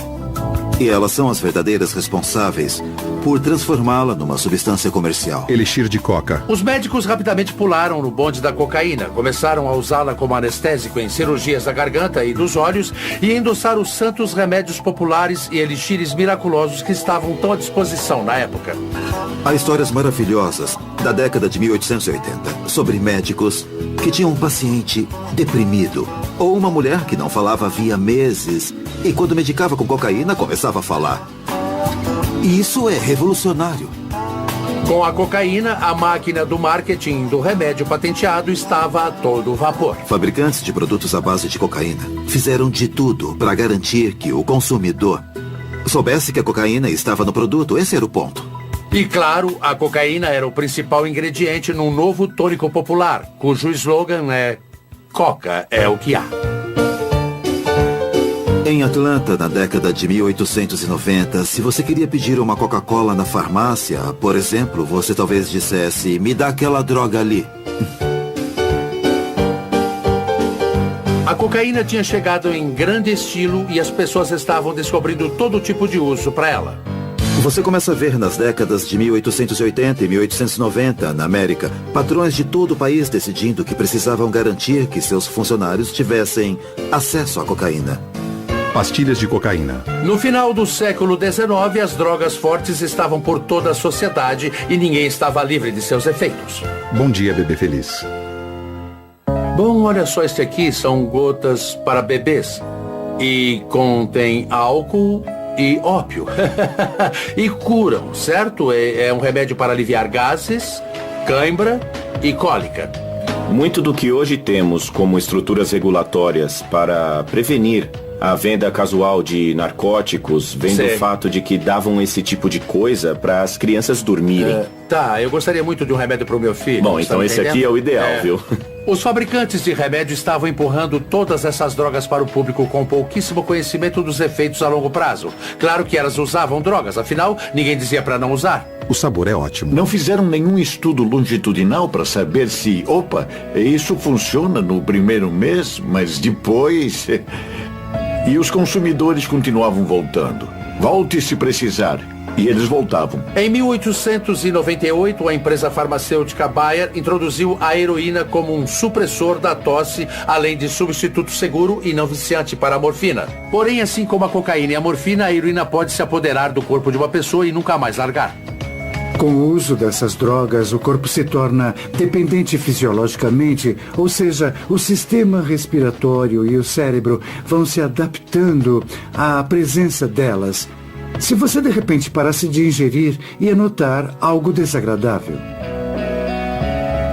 E elas são as verdadeiras responsáveis por transformá-la numa substância comercial. Elixir de coca. Os médicos rapidamente pularam no bonde da cocaína, começaram a usá-la como anestésico em cirurgias da garganta e dos olhos e endossaram os santos remédios populares e elixires miraculosos que estavam tão à disposição na época. Há histórias maravilhosas da década de 1880 sobre médicos que tinham um paciente deprimido ou uma mulher que não falava havia meses e quando medicava com cocaína começava a falar. E isso é revolucionário. Com a cocaína, a máquina do marketing do remédio patenteado estava a todo vapor. Fabricantes de produtos à base de cocaína fizeram de tudo para garantir que o consumidor soubesse que a cocaína estava no produto. Esse era o ponto. E claro, a cocaína era o principal ingrediente num novo tônico popular, cujo slogan é Coca é o que há. Em Atlanta, na década de 1890, se você queria pedir uma Coca-Cola na farmácia, por exemplo, você talvez dissesse, me dá aquela droga ali. A cocaína tinha chegado em grande estilo e as pessoas estavam descobrindo todo tipo de uso para ela. Você começa a ver nas décadas de 1880 e 1890, na América, patrões de todo o país decidindo que precisavam garantir que seus funcionários tivessem acesso à cocaína. Pastilhas de cocaína. No final do século XIX, as drogas fortes estavam por toda a sociedade e ninguém estava livre de seus efeitos. Bom dia, bebê feliz. Bom, olha só, este aqui são gotas para bebês. E contém álcool e ópio. E curam, certo? É um remédio para aliviar gases, cãibra e cólica. Muito do que hoje temos como estruturas regulatórias para prevenir a venda casual de narcóticos vem do fato de que davam esse tipo de coisa para as crianças dormirem. Tá, eu gostaria muito de um remédio para o meu filho. Bom, então esse aqui é o ideal, viu? Os fabricantes de remédio estavam empurrando todas essas drogas para o público com pouquíssimo conhecimento dos efeitos a longo prazo. Claro que elas usavam drogas, afinal, ninguém dizia para não usar. O sabor é ótimo. Não fizeram nenhum estudo longitudinal para saber se, isso funciona no primeiro mês, mas depois... E os consumidores continuavam voltando. Volte se precisar. E eles voltavam. Em 1898, a empresa farmacêutica Bayer introduziu a heroína como um supressor da tosse, além de substituto seguro e não viciante para a morfina. Porém, assim como a cocaína e a morfina, a heroína pode se apoderar do corpo de uma pessoa e nunca mais largar. Com o uso dessas drogas, o corpo se torna dependente fisiologicamente, ou seja, o sistema respiratório e o cérebro vão se adaptando à presença delas. Se você de repente parasse de ingerir, ia notar algo desagradável.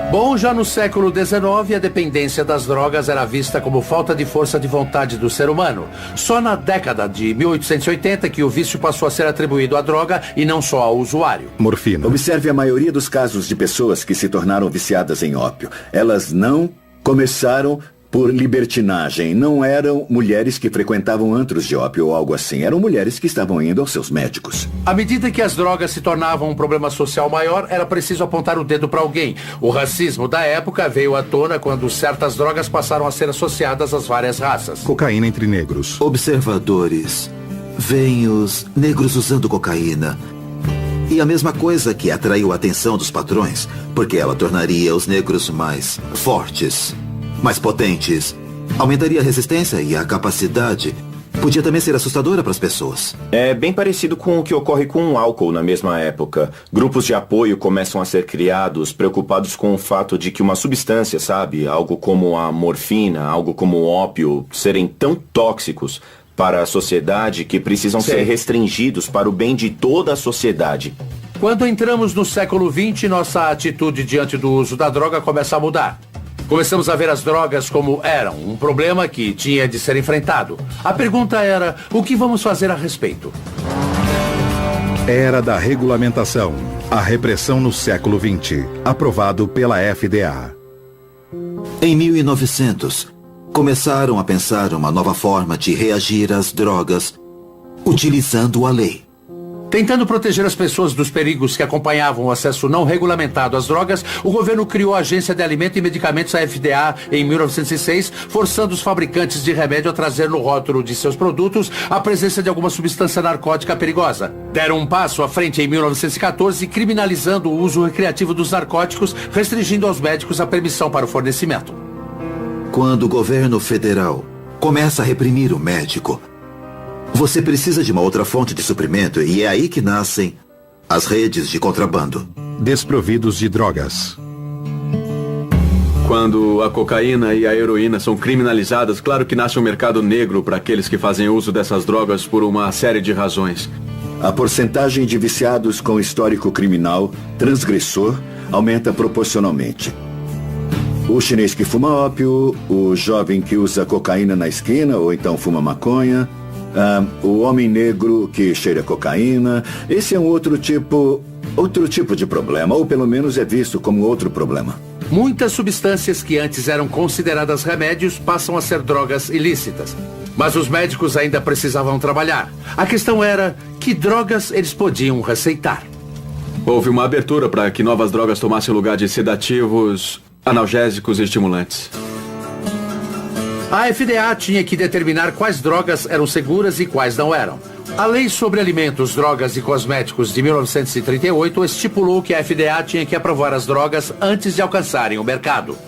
Bom, já no século XIX, a dependência das drogas era vista como falta de força de vontade do ser humano. Só na década de 1880 que o vício passou a ser atribuído à droga e não só ao usuário. Morfina. Observe a maioria dos casos de pessoas que se tornaram viciadas em ópio. Elas não começaram por libertinagem. Não eram mulheres que frequentavam antros de ópio ou algo assim. Eram mulheres que estavam indo aos seus médicos. À medida que as drogas se tornavam um problema social maior, era preciso apontar o dedo para alguém. O racismo da época veio à tona quando certas drogas passaram a ser associadas às várias raças. Cocaína entre negros. Observadores veem os negros usando cocaína. E a mesma coisa que atraiu a atenção dos patrões, porque ela tornaria os negros mais fortes, mais potentes, aumentaria a resistência e a capacidade. Podia também ser assustadora para as pessoas. É bem parecido com o que ocorre com o álcool na mesma época. Grupos de apoio começam a ser criados, preocupados com o fato de que uma substância, algo como a morfina, algo como o ópio, serem tão tóxicos para a sociedade que precisam ser restringidos para o bem de toda a sociedade. Quando entramos no século XX, nossa atitude diante do uso da droga começa a mudar. Começamos a ver as drogas como eram, um problema que tinha de ser enfrentado. A pergunta era, o que vamos fazer a respeito? Era da regulamentação. A repressão no século XX. Aprovado pela FDA. Em 1900, começaram a pensar uma nova forma de reagir às drogas, utilizando a lei. Tentando proteger as pessoas dos perigos que acompanhavam o acesso não regulamentado às drogas, o governo criou a Agência de Alimentos e Medicamentos, a FDA, em 1906, forçando os fabricantes de remédio a trazer no rótulo de seus produtos a presença de alguma substância narcótica perigosa. Deram um passo à frente em 1914, criminalizando o uso recreativo dos narcóticos, restringindo aos médicos a permissão para o fornecimento. Quando o governo federal começa a reprimir o médico, você precisa de uma outra fonte de suprimento e é aí que nascem as redes de contrabando. Desprovidos de drogas. Quando a cocaína e a heroína são criminalizadas, claro que nasce um mercado negro para aqueles que fazem uso dessas drogas por uma série de razões. A porcentagem de viciados com histórico criminal transgressor aumenta proporcionalmente. O chinês que fuma ópio, o jovem que usa cocaína na esquina ou então fuma maconha, o homem negro que cheira cocaína. Esse é um outro tipo de problema, ou pelo menos é visto como outro problema. Muitas substâncias que antes eram consideradas remédios passam a ser drogas ilícitas. Mas os médicos ainda precisavam trabalhar. A questão era que drogas eles podiam receitar. Houve uma abertura para que novas drogas tomassem o lugar de sedativos, analgésicos e estimulantes. A FDA tinha que determinar quais drogas eram seguras e quais não eram. A Lei sobre Alimentos, Drogas e Cosméticos de 1938 estipulou que a FDA tinha que aprovar as drogas antes de alcançarem o mercado.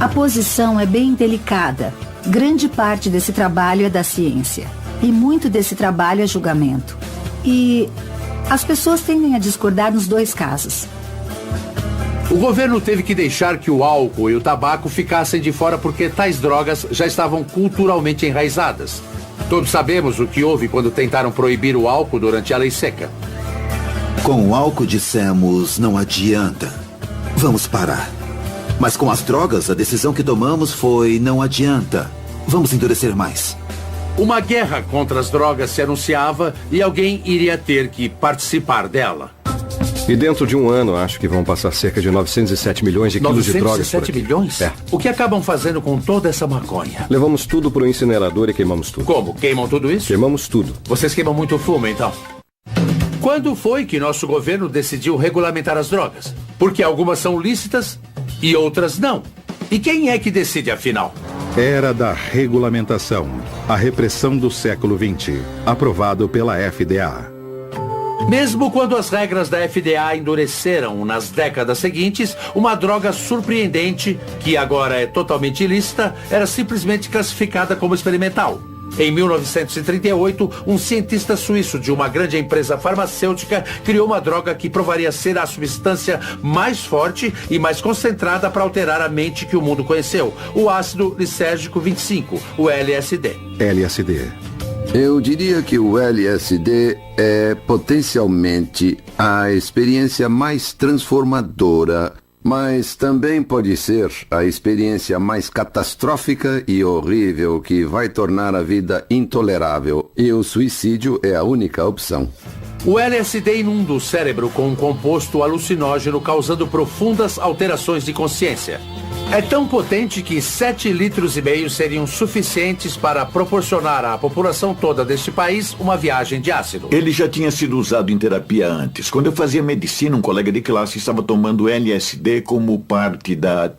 A posição é bem delicada. Grande parte desse trabalho é da ciência. E muito desse trabalho é julgamento. E as pessoas tendem a discordar nos dois casos. O governo teve que deixar que o álcool e o tabaco ficassem de fora porque tais drogas já estavam culturalmente enraizadas. Todos sabemos o que houve quando tentaram proibir o álcool durante a Lei Seca. Com o álcool dissemos, não adianta. Vamos parar. Mas com as drogas, a decisão que tomamos foi, não adianta. Vamos endurecer mais. Uma guerra contra as drogas se anunciava e alguém iria ter que participar dela. E dentro de um ano, acho que vão passar cerca de 907 milhões de quilos de drogas por aqui. 907 milhões? É. O que acabam fazendo com toda essa maconha? Levamos tudo pro incinerador e queimamos tudo. Como? Queimam tudo isso? Queimamos tudo. Vocês queimam muito fumo, então? Quando foi que nosso governo decidiu regulamentar as drogas? Porque algumas são lícitas e outras não. E quem é que decide, afinal? Era da regulamentação, a repressão do século XX, aprovado pela FDA. Mesmo quando as regras da FDA endureceram nas décadas seguintes, uma droga surpreendente, que agora é totalmente ilícita, era simplesmente classificada como experimental. Em 1938, um cientista suíço de uma grande empresa farmacêutica criou uma droga que provaria ser a substância mais forte e mais concentrada para alterar a mente que o mundo conheceu, o ácido lisérgico 25, o LSD. LSD. Eu diria que o LSD é potencialmente a experiência mais transformadora, mas também pode ser a experiência mais catastrófica e horrível que vai tornar a vida intolerável. E o suicídio é a única opção. O LSD inunda o cérebro com um composto alucinógeno, causando profundas alterações de consciência. É tão potente que 7,5 litros seriam suficientes para proporcionar à população toda deste país uma viagem de ácido. Ele já tinha sido usado em terapia antes. Quando eu fazia medicina, um colega de classe estava tomando LSD como parte da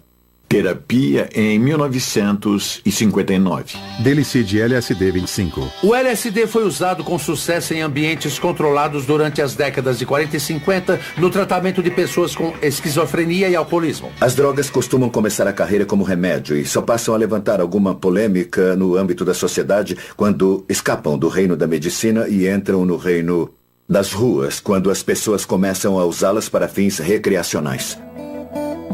terapia em 1959. Delicide LSD 25. O LSD foi usado com sucesso em ambientes controlados durante as décadas de 40 e 50 no tratamento de pessoas com esquizofrenia e alcoolismo. As drogas costumam começar a carreira como remédio e só passam a levantar alguma polêmica no âmbito da sociedade quando escapam do reino da medicina e entram no reino das ruas, quando as pessoas começam a usá-las para fins recreacionais.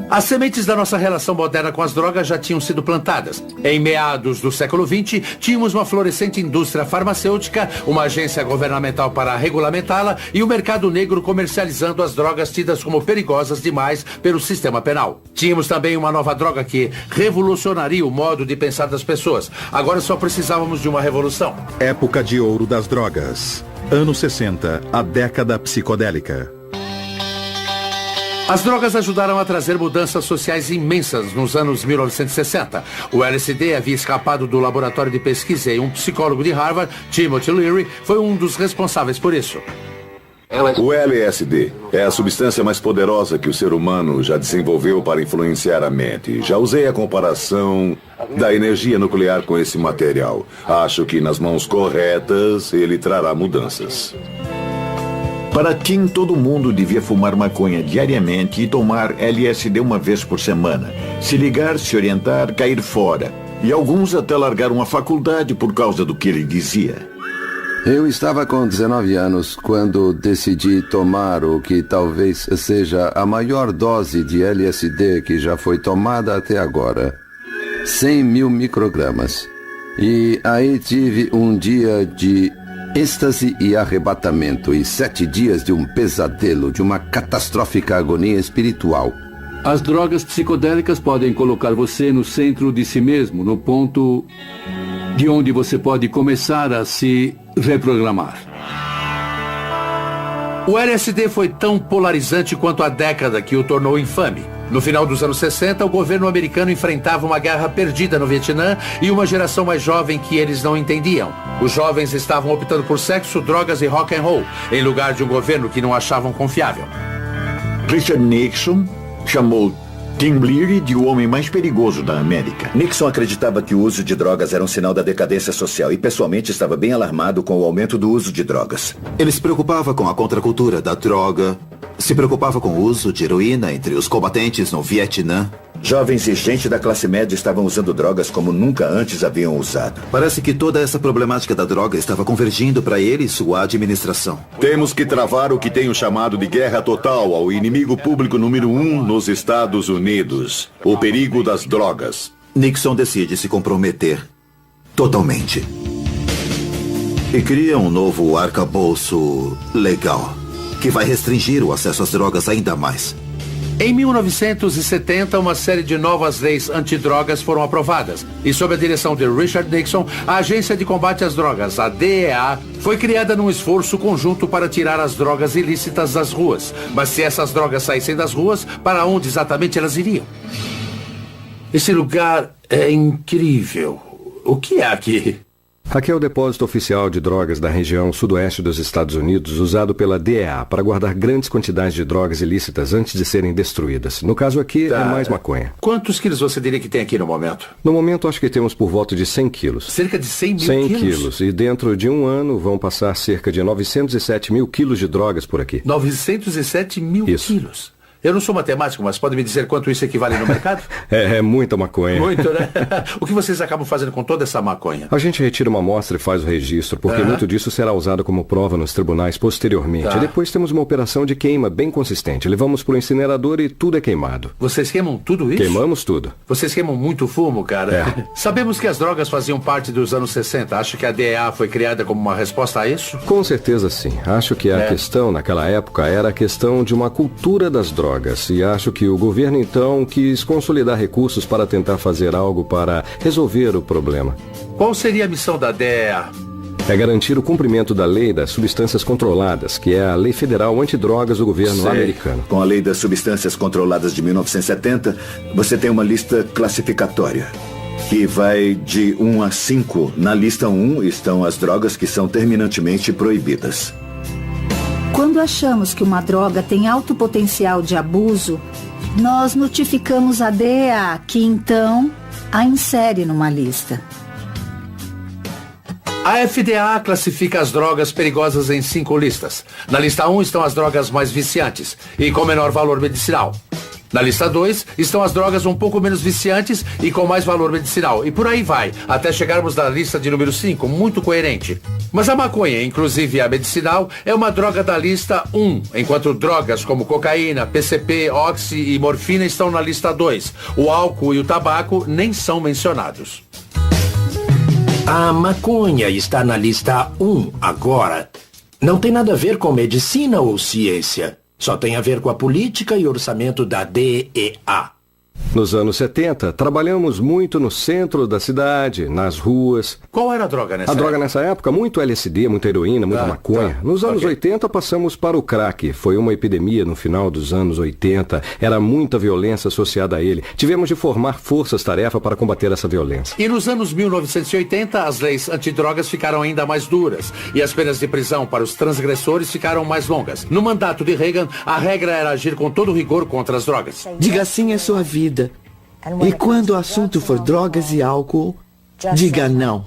As sementes da nossa relação moderna com as drogas já tinham sido plantadas. Em meados do século XX, tínhamos uma florescente indústria farmacêutica, uma agência governamental para regulamentá-la e o mercado negro comercializando as drogas tidas como perigosas demais pelo sistema penal. Tínhamos também uma nova droga que revolucionaria o modo de pensar das pessoas. Agora só precisávamos de uma revolução. Época de ouro das drogas. Anos 60, a década psicodélica. As drogas ajudaram a trazer mudanças sociais imensas nos anos 1960. O LSD havia escapado do laboratório de pesquisa e um psicólogo de Harvard, Timothy Leary, foi um dos responsáveis por isso. O LSD é a substância mais poderosa que o ser humano já desenvolveu para influenciar a mente. Já usei a comparação da energia nuclear com esse material. Acho que nas mãos corretas ele trará mudanças. Para Tim, todo mundo devia fumar maconha diariamente e tomar LSD uma vez por semana. Se ligar, se orientar, cair fora. E alguns até largaram a faculdade por causa do que ele dizia. Eu estava com 19 anos quando decidi tomar o que talvez seja a maior dose de LSD que já foi tomada até agora. 100 mil microgramas. E aí tive um dia de Êxtase e arrebatamento e 7 dias de um pesadelo, de uma catastrófica agonia espiritual. As drogas psicodélicas podem colocar você no centro de si mesmo, no ponto de onde você pode começar a se reprogramar. O LSD foi tão polarizante quanto a década que o tornou infame. No final dos anos 60, o governo americano enfrentava uma guerra perdida no Vietnã e uma geração mais jovem que eles não entendiam. Os jovens estavam optando por sexo, drogas e rock and roll, em lugar de um governo que não achavam confiável. Richard Nixon chamou Tim Leary de o homem mais perigoso da América. Nixon acreditava que o uso de drogas era um sinal da decadência social e pessoalmente estava bem alarmado com o aumento do uso de drogas. Ele se preocupava com a contracultura da droga, se preocupava com o uso de heroína entre os combatentes no Vietnã. Jovens e gente da classe média estavam usando drogas como nunca antes haviam usado. Parece que toda essa problemática da droga estava convergindo para ele e sua administração. Temos que travar o que tenho chamado de guerra total ao inimigo público número 1 nos Estados Unidos. O perigo das drogas. Nixon decide se comprometer totalmente. E cria um novo arcabouço legal, que vai restringir o acesso às drogas ainda mais. Em 1970, uma série de novas leis antidrogas foram aprovadas. E sob a direção de Richard Nixon, a Agência de Combate às Drogas, a DEA, foi criada num esforço conjunto para tirar as drogas ilícitas das ruas. Mas se essas drogas saíssem das ruas, para onde exatamente elas iriam? Esse lugar é incrível. O que é aqui? Aqui é o depósito oficial de drogas da região sudoeste dos Estados Unidos, usado pela DEA para guardar grandes quantidades de drogas ilícitas antes de serem destruídas. No caso aqui, é mais maconha. Quantos quilos você diria que tem aqui no momento? No momento, acho que temos por volta de 100 quilos. Cerca de 100 mil 100 quilos? quilos. E dentro de um ano vão passar cerca de 907 mil quilos de drogas por aqui. 907 mil quilos? Eu não sou matemático, mas pode me dizer quanto isso equivale no mercado? É muita maconha. Muito, né? O que vocês acabam fazendo com toda essa maconha? A gente retira uma amostra e faz o registro, porque muito disso será usado como prova nos tribunais posteriormente. E depois temos uma operação de queima bem consistente. Levamos para o incinerador e tudo é queimado. Vocês queimam tudo isso? Queimamos tudo. Vocês queimam muito fumo, cara. Sabemos que as drogas faziam parte dos anos 60. Acho que a DEA foi criada como uma resposta a isso? Com certeza sim. Acho que a questão naquela época era a questão de uma cultura das drogas. E acho que o governo então quis consolidar recursos para tentar fazer algo para resolver o problema. Qual seria a missão da DEA? É garantir o cumprimento da lei das substâncias controladas, que é a lei federal antidrogas do governo americano. Com a lei das substâncias controladas de 1970, você tem uma lista classificatória, que vai de 1 a 5. Na lista 1 estão as drogas que são terminantemente proibidas. Quando achamos que uma droga tem alto potencial de abuso, nós notificamos a DEA, que então a insere numa lista. A FDA classifica as drogas perigosas em 5 listas. Na lista 1 estão as drogas mais viciantes e com menor valor medicinal. Na lista 2 estão as drogas um pouco menos viciantes e com mais valor medicinal. E por aí vai, até chegarmos na lista de número 5, muito coerente. Mas a maconha, inclusive a medicinal, é uma droga da lista 1, enquanto drogas como cocaína, PCP, oxi e morfina estão na lista 2. O álcool e o tabaco nem são mencionados. A maconha está na lista 1 agora. Não tem nada a ver com medicina ou ciência. Só tem a ver com a política e orçamento da DEA. Nos anos 70, trabalhamos muito no centro da cidade, nas ruas. Qual era a droga nessa época? A droga nessa época, muito LSD, muita heroína, muita maconha. Nos anos 80, passamos para o crack. Foi uma epidemia no final dos anos 80. Era muita violência associada a ele. Tivemos de formar forças-tarefa para combater essa violência. E nos anos 1980, as leis antidrogas ficaram ainda mais duras. E as penas de prisão para os transgressores ficaram mais longas. No mandato de Reagan, a regra era agir com todo rigor contra as drogas. Diga sim à sua vida. E quando o assunto for drogas e álcool, diga não.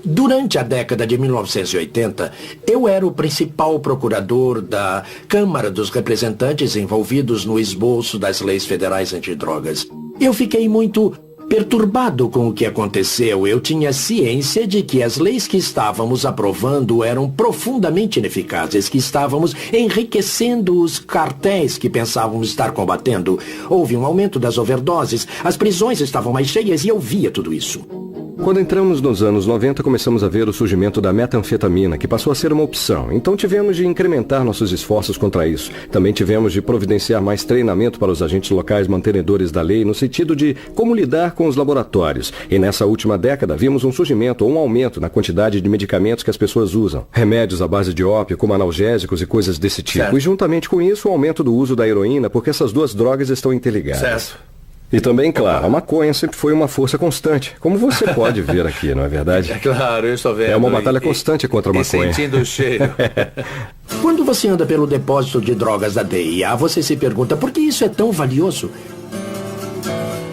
Durante a década de 1980, eu era o principal procurador da Câmara dos Representantes envolvidos no esboço das leis federais antidrogas. Eu fiquei muito perturbado com o que aconteceu. Eu tinha ciência de que as leis que estávamos aprovando eram profundamente ineficazes, que estávamos enriquecendo os cartéis que pensávamos estar combatendo. Houve um aumento das overdoses, as prisões estavam mais cheias e eu via tudo isso. Quando entramos nos anos 90, começamos a ver o surgimento da metanfetamina, que passou a ser uma opção. Então tivemos de incrementar nossos esforços contra isso. Também tivemos de providenciar mais treinamento para os agentes locais mantenedores da lei, no sentido de como lidar com os laboratórios. E nessa última década, vimos um surgimento ou um aumento na quantidade de medicamentos que as pessoas usam. Remédios à base de ópio, como analgésicos e coisas desse tipo. Certo. E juntamente com isso, o aumento do uso da heroína, porque essas duas drogas estão interligadas. Certo. E também, claro, a maconha sempre foi uma força constante, como você pode ver aqui, não é verdade? É claro, eu estou vendo. É uma batalha constante contra a maconha. E sentindo o cheiro. Quando você anda pelo depósito de drogas da DEA, você se pergunta por que isso é tão valioso?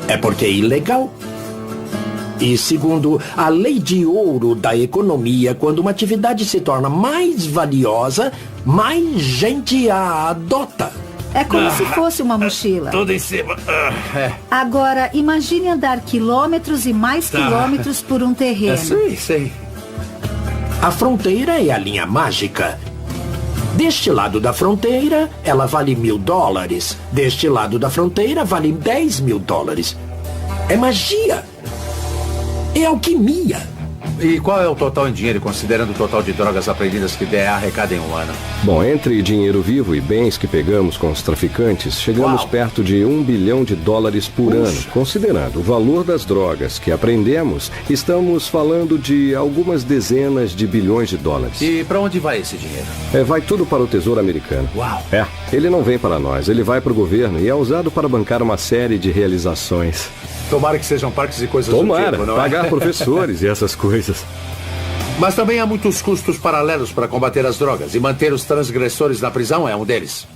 É porque é ilegal. E segundo a lei de ouro da economia, quando uma atividade se torna mais valiosa, mais gente a adota. É como se fosse uma mochila. Tudo em cima. Agora, imagine andar quilômetros e mais quilômetros por um terreno. Sei. A fronteira é a linha mágica. Deste lado da fronteira, ela vale $1.000. Deste lado da fronteira, vale $10.000. É magia. É alquimia. E qual é o total em dinheiro, considerando o total de drogas apreendidas que DEA arrecada em um ano? Bom, entre dinheiro vivo e bens que pegamos com os traficantes, chegamos perto de $1 bilhão por ano. Considerando o valor das drogas que apreendemos, estamos falando de algumas dezenas de bilhões de dólares. E para onde vai esse dinheiro? Vai tudo para o Tesouro Americano. Uau! Ele não vem para nós, ele vai para o governo e é usado para bancar uma série de realizações. Tomara que sejam parques e coisas do tipo, não é? Pagar professores e essas coisas. Mas também há muitos custos paralelos para combater as drogas, e manter os transgressores na prisão é um deles.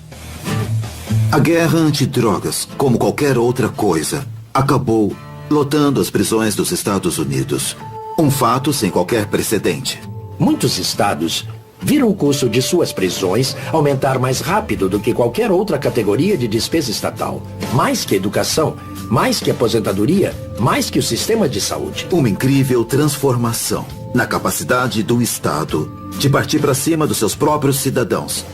A guerra antidrogas, como qualquer outra coisa, acabou lotando as prisões dos Estados Unidos. Um fato sem qualquer precedente. Muitos estados viram o custo de suas prisões aumentar mais rápido do que qualquer outra categoria de despesa estatal. Mais que educação, mais que aposentadoria, mais que o sistema de saúde. Uma incrível transformação na capacidade do Estado de partir para cima dos seus próprios cidadãos,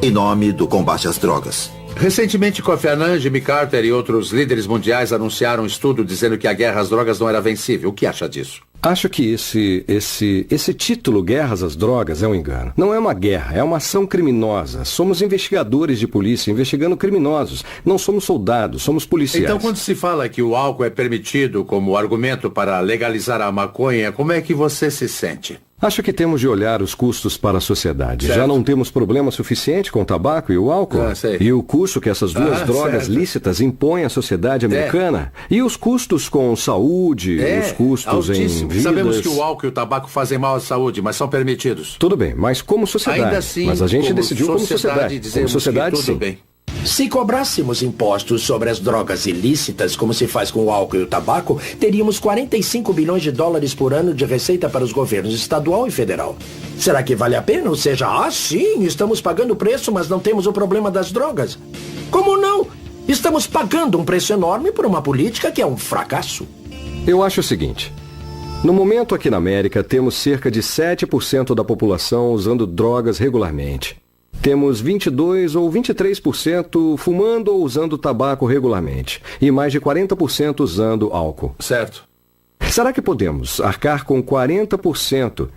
em nome do combate às drogas. Recentemente, Kofi Annan, Jimmy Carter e outros líderes mundiais anunciaram um estudo dizendo que a guerra às drogas não era vencível. O que acha disso? Acho que esse título, Guerras às Drogas, é um engano. Não é uma guerra, é uma ação criminosa. Somos investigadores de polícia, investigando criminosos. Não somos soldados, somos policiais. Então, quando se fala que o álcool é permitido como argumento para legalizar a maconha, como é que você se sente? Acho que temos de olhar os custos para a sociedade. Certo. Já não temos problema suficiente com o tabaco e o álcool? E o custo que essas duas drogas lícitas impõem à sociedade americana? E os custos com saúde, os custos altíssimo. Em vidas... Sabemos que o álcool e o tabaco fazem mal à saúde, mas são permitidos. Tudo bem, mas como sociedade. Ainda assim, mas a gente decidiu como sociedade. Como sociedade, tudo sim. Bem. Se cobrássemos impostos sobre as drogas ilícitas, como se faz com o álcool e o tabaco, teríamos $45 bilhões por ano de receita para os governos estadual e federal. Será que vale a pena? Ou seja, sim, estamos pagando o preço, mas não temos o problema das drogas. Como não? Estamos pagando um preço enorme por uma política que é um fracasso. Eu acho o seguinte. No momento aqui na América, temos cerca de 7% da população usando drogas regularmente. Temos 22 ou 23% fumando ou usando tabaco regularmente. E mais de 40% usando álcool. Certo. Será que podemos arcar com 40%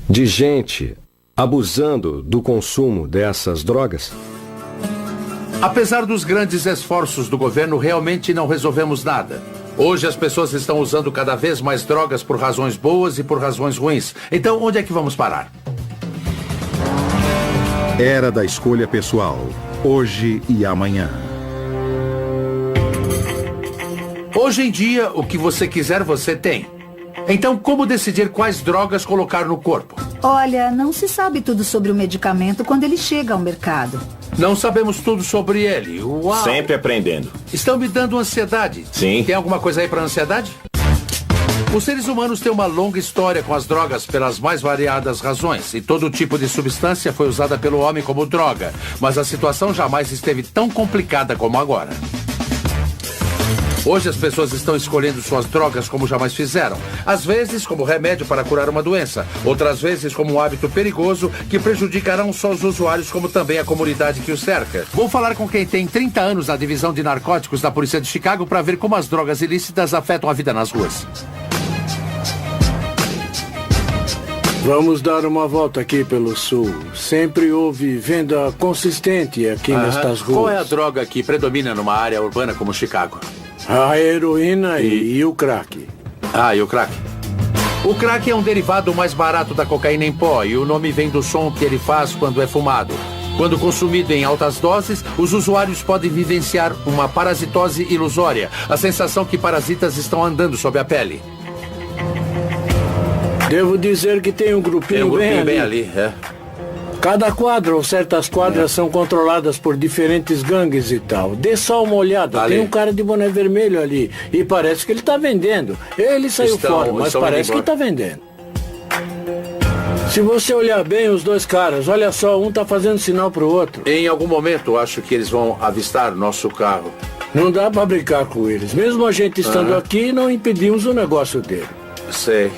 de gente abusando do consumo dessas drogas? Apesar dos grandes esforços do governo, realmente não resolvemos nada. Hoje as pessoas estão usando cada vez mais drogas por razões boas e por razões ruins. Então, onde é que vamos parar? Era da escolha pessoal, hoje e amanhã. Hoje em dia, o que você quiser, você tem. Então, como decidir quais drogas colocar no corpo? Olha, não se sabe tudo sobre o medicamento quando ele chega ao mercado. Não sabemos tudo sobre ele. Uau! Sempre aprendendo. Estão me dando ansiedade. Sim. Tem alguma coisa aí para ansiedade? Os seres humanos têm uma longa história com as drogas pelas mais variadas razões, e todo tipo de substância foi usada pelo homem como droga, mas a situação jamais esteve tão complicada como agora. Hoje as pessoas estão escolhendo suas drogas como jamais fizeram. Às vezes como remédio para curar uma doença, outras vezes como um hábito perigoso que prejudicará não só os usuários como também a comunidade que os cerca. Vou falar com quem tem 30 anos na divisão de narcóticos da Polícia de Chicago para ver como as drogas ilícitas afetam a vida nas ruas. Vamos dar uma volta aqui pelo sul. Sempre houve venda consistente aqui nestas ruas. Qual é a droga que predomina numa área urbana como Chicago? A heroína e o crack. E o crack. O crack é um derivado mais barato da cocaína em pó e o nome vem do som que ele faz quando é fumado. Quando consumido em altas doses, os usuários podem vivenciar uma parasitose ilusória, a sensação que parasitas estão andando sob a pele. Devo dizer que tem um grupinho, bem ali. Cada quadra ou certas quadras são controladas por diferentes gangues e tal. Dê só uma olhada. Tem um cara de boné vermelho ali. E parece que ele está vendendo. Ele saiu fora, mas parece que está vendendo. Se você olhar bem os dois caras, olha só, um está fazendo sinal para o outro. Em algum momento, acho que eles vão avistar nosso carro. Não dá para brincar com eles. Mesmo a gente estando aqui, não impedimos o negócio dele. Sei.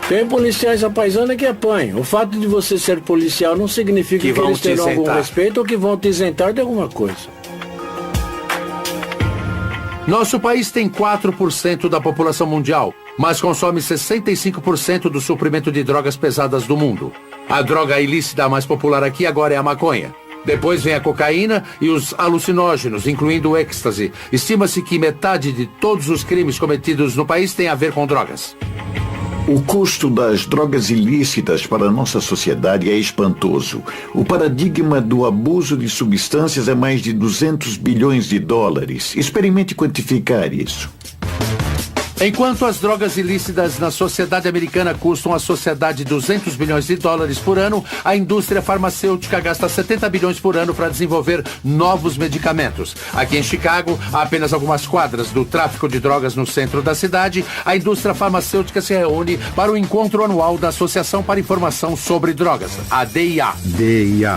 Tem policiais à paisana que apanham. O fato de você ser policial não significa que eles terão algum respeito ou que vão te isentar de alguma coisa. Nosso país tem 4% da população mundial, mas consome 65% do suprimento de drogas pesadas do mundo. A droga ilícita mais popular aqui agora é a maconha. Depois vem a cocaína e os alucinógenos, incluindo o êxtase. Estima-se que metade de todos os crimes cometidos no país tem a ver com drogas. O custo das drogas ilícitas para a nossa sociedade é espantoso. O paradigma do abuso de substâncias é mais de 200 bilhões de dólares. Experimente quantificar isso. Enquanto as drogas ilícitas na sociedade americana custam à sociedade 200 bilhões de dólares por ano, a indústria farmacêutica gasta 70 bilhões por ano para desenvolver novos medicamentos. Aqui em Chicago, há apenas algumas quadras do tráfico de drogas no centro da cidade. A indústria farmacêutica se reúne para o encontro anual da Associação para Informação sobre Drogas, a DIA.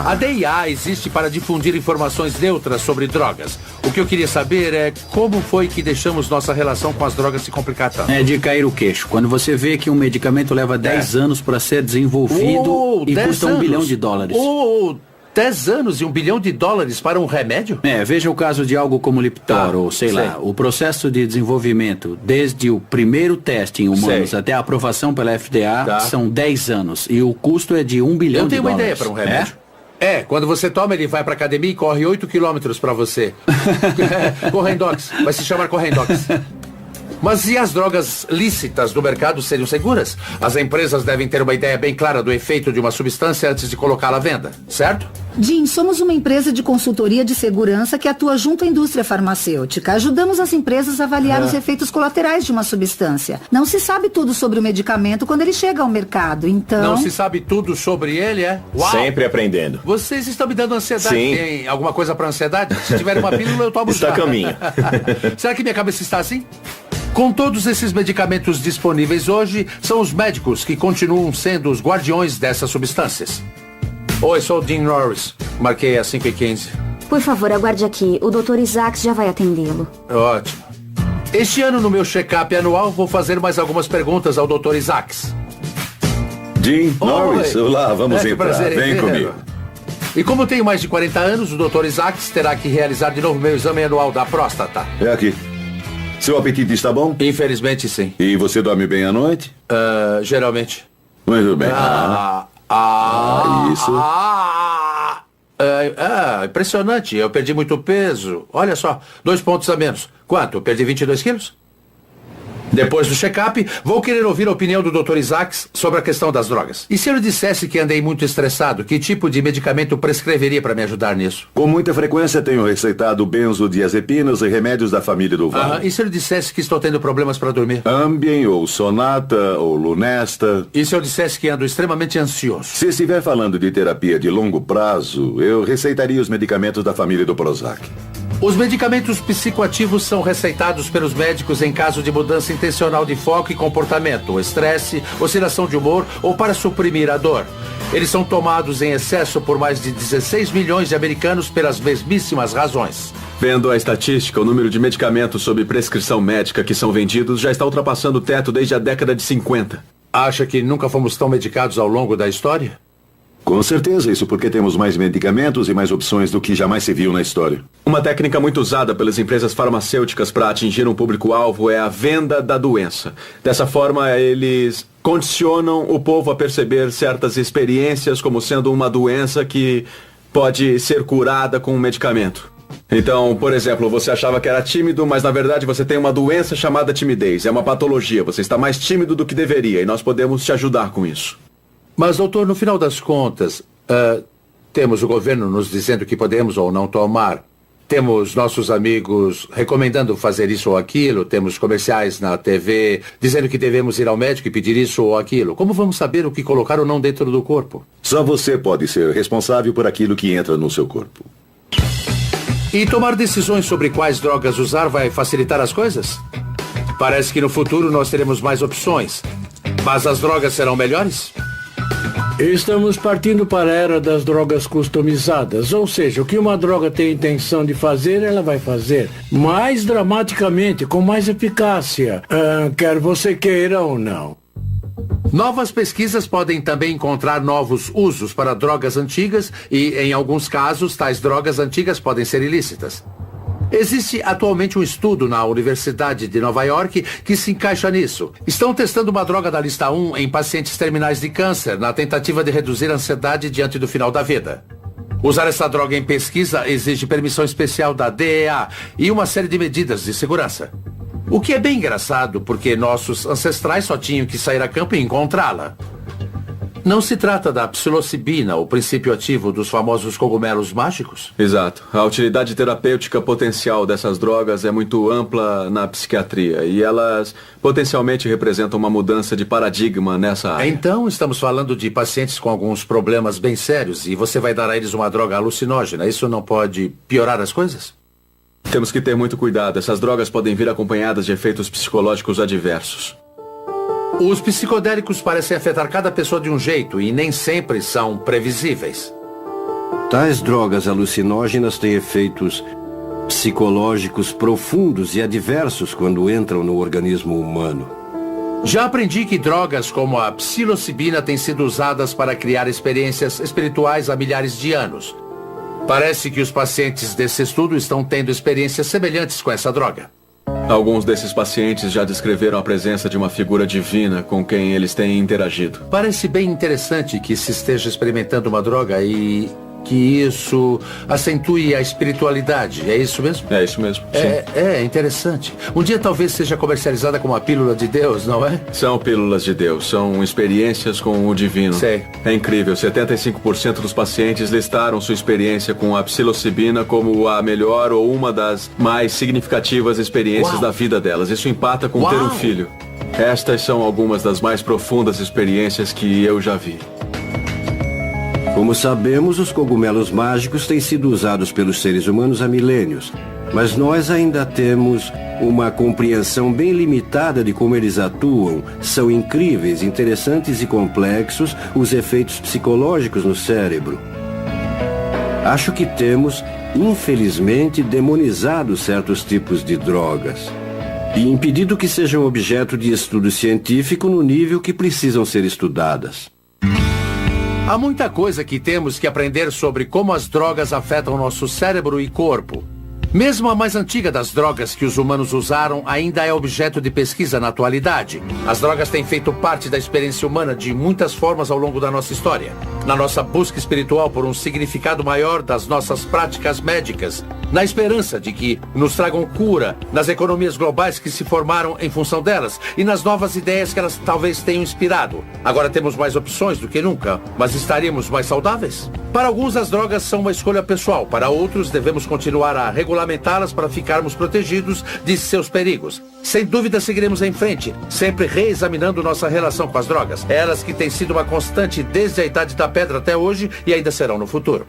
A DIA existe para difundir informações neutras sobre drogas. O que eu queria saber é como foi que deixamos nossa relação com as drogas se complicar. É de cair o queixo. Quando você vê que um medicamento leva 10 anos para ser desenvolvido e custa $1 bilhão. 10 anos e $1 bilhão para um remédio? Veja o caso de algo como Lipitor, ou sei lá, o processo de desenvolvimento, desde o primeiro teste em humanos até a aprovação pela FDA, são 10 anos. E o custo é de $1 bilhão. Eu tenho uma ideia para um remédio. Quando você toma, ele vai pra academia e corre 8 quilômetros pra você. Correndox, vai se chamar Correndox. Mas e as drogas lícitas do mercado seriam seguras? As empresas devem ter uma ideia bem clara do efeito de uma substância antes de colocá-la à venda, certo? Jim, somos uma empresa de consultoria de segurança que atua junto à indústria farmacêutica. Ajudamos as empresas a avaliar os efeitos colaterais de uma substância. Não se sabe tudo sobre o medicamento quando ele chega ao mercado, então... Não se sabe tudo sobre ele, Uau! Sempre aprendendo. Vocês estão me dando ansiedade. Sim. Tem alguma coisa para ansiedade? Se tiver uma pílula, eu tomo já. Está a caminho. Será que minha cabeça está assim? Com todos esses medicamentos disponíveis hoje, são os médicos que continuam sendo os guardiões dessas substâncias. Oi, sou o Dean Norris. Marquei às 5h15. Por favor, aguarde aqui. O Dr. Isaacs já vai atendê-lo. Ótimo. Este ano, no meu check-up anual, vou fazer mais algumas perguntas ao Dr. Isaacs. Dean Norris, olá, vamos entrar. Vem comigo. E como tenho mais de 40 anos, o Dr. Isaacs terá que realizar de novo meu exame anual da próstata. É aqui. Seu apetite está bom? Infelizmente, sim. E você dorme bem à noite? Geralmente. Muito bem. Isso. Impressionante. Eu perdi muito peso. Olha só, 2 pontos a menos. Quanto? Eu perdi 22 quilos? Depois do check-up, vou querer ouvir a opinião do Dr. Isaacs sobre a questão das drogas. E se eu lhe dissesse que andei muito estressado, que tipo de medicamento prescreveria para me ajudar nisso? Com muita frequência tenho receitado benzodiazepinas e remédios da família do Vale. E se eu lhe dissesse que estou tendo problemas para dormir? Ambien, ou Sonata, ou Lunesta. E se eu dissesse que ando extremamente ansioso? Se estiver falando de terapia de longo prazo, eu receitaria os medicamentos da família do Prozac. Os medicamentos psicoativos são receitados pelos médicos em caso de mudança intencional de foco e comportamento, estresse, oscilação de humor ou para suprimir a dor. Eles são tomados em excesso por mais de 16 milhões de americanos pelas mesmíssimas razões. Vendo a estatística, o número de medicamentos sob prescrição médica que são vendidos já está ultrapassando o teto desde a década de 50. Acha que nunca fomos tão medicados ao longo da história? Com certeza, isso porque temos mais medicamentos e mais opções do que jamais se viu na história. Uma técnica muito usada pelas empresas farmacêuticas para atingir um público-alvo é a venda da doença. Dessa forma, eles condicionam o povo a perceber certas experiências como sendo uma doença que pode ser curada com um medicamento. Então, por exemplo, você achava que era tímido, mas na verdade você tem uma doença chamada timidez. É uma patologia, você está mais tímido do que deveria e nós podemos te ajudar com isso. Mas, doutor, no final das contas, temos o governo nos dizendo que podemos ou não tomar. Temos nossos amigos recomendando fazer isso ou aquilo. Temos comerciais na TV dizendo que devemos ir ao médico e pedir isso ou aquilo. Como vamos saber o que colocar ou não dentro do corpo? Só você pode ser responsável por aquilo que entra no seu corpo. E tomar decisões sobre quais drogas usar vai facilitar as coisas? Parece que no futuro nós teremos mais opções. Mas as drogas serão melhores? Estamos partindo para a era das drogas customizadas, ou seja, o que uma droga tem intenção de fazer, ela vai fazer mais dramaticamente, com mais eficácia, quer você queira ou não. Novas pesquisas podem também encontrar novos usos para drogas antigas e, em alguns casos, tais drogas antigas podem ser ilícitas. Existe atualmente um estudo na Universidade de Nova York que se encaixa nisso. Estão testando uma droga da lista 1 em pacientes terminais de câncer, na tentativa de reduzir a ansiedade diante do final da vida. Usar essa droga em pesquisa exige permissão especial da DEA e uma série de medidas de segurança. O que é bem engraçado, porque nossos ancestrais só tinham que sair a campo e encontrá-la. Não se trata da psilocibina, o princípio ativo dos famosos cogumelos mágicos? Exato. A utilidade terapêutica potencial dessas drogas é muito ampla na psiquiatria e elas potencialmente representam uma mudança de paradigma nessa área. Então, estamos falando de pacientes com alguns problemas bem sérios e você vai dar a eles uma droga alucinógena. Isso não pode piorar as coisas? Temos que ter muito cuidado. Essas drogas podem vir acompanhadas de efeitos psicológicos adversos. Os psicodélicos parecem afetar cada pessoa de um jeito e nem sempre são previsíveis. Tais drogas alucinógenas têm efeitos psicológicos profundos e adversos quando entram no organismo humano. Já aprendi que drogas como a psilocibina têm sido usadas para criar experiências espirituais há milhares de anos. Parece que os pacientes desse estudo estão tendo experiências semelhantes com essa droga. Alguns desses pacientes já descreveram a presença de uma figura divina com quem eles têm interagido. Parece bem interessante que se esteja experimentando uma droga e que isso acentue a espiritualidade. É isso mesmo? É isso mesmo, sim. É interessante. Um dia talvez seja comercializada como a pílula de Deus, não é? São pílulas de Deus, são experiências com o divino. Sei. É incrível, 75% dos pacientes listaram sua experiência com a psilocibina como a melhor ou uma das mais significativas experiências da vida delas. Isso empata com ter um filho. Estas são algumas das mais profundas experiências que eu já vi. Como sabemos, os cogumelos mágicos têm sido usados pelos seres humanos há milênios, mas nós ainda temos uma compreensão bem limitada de como eles atuam. São incríveis, interessantes e complexos os efeitos psicológicos no cérebro. Acho que temos, infelizmente, demonizado certos tipos de drogas e impedido que sejam objeto de estudo científico no nível que precisam ser estudadas. Há muita coisa que temos que aprender sobre como as drogas afetam nosso cérebro e corpo. Mesmo a mais antiga das drogas que os humanos usaram ainda é objeto de pesquisa na atualidade. As drogas têm feito parte da experiência humana de muitas formas ao longo da nossa história. Na nossa busca espiritual por um significado maior das nossas práticas médicas, na esperança de que nos tragam cura, nas economias globais que se formaram em função delas e nas novas ideias que elas talvez tenham inspirado. Agora temos mais opções do que nunca, mas estaríamos mais saudáveis? Para alguns, as drogas são uma escolha pessoal. Para outros, devemos continuar a regulamentá-las para ficarmos protegidos de seus perigos. Sem dúvida, seguiremos em frente, sempre reexaminando nossa relação com as drogas. Elas que têm sido uma constante desde a Idade da Pedra até hoje e ainda serão no futuro.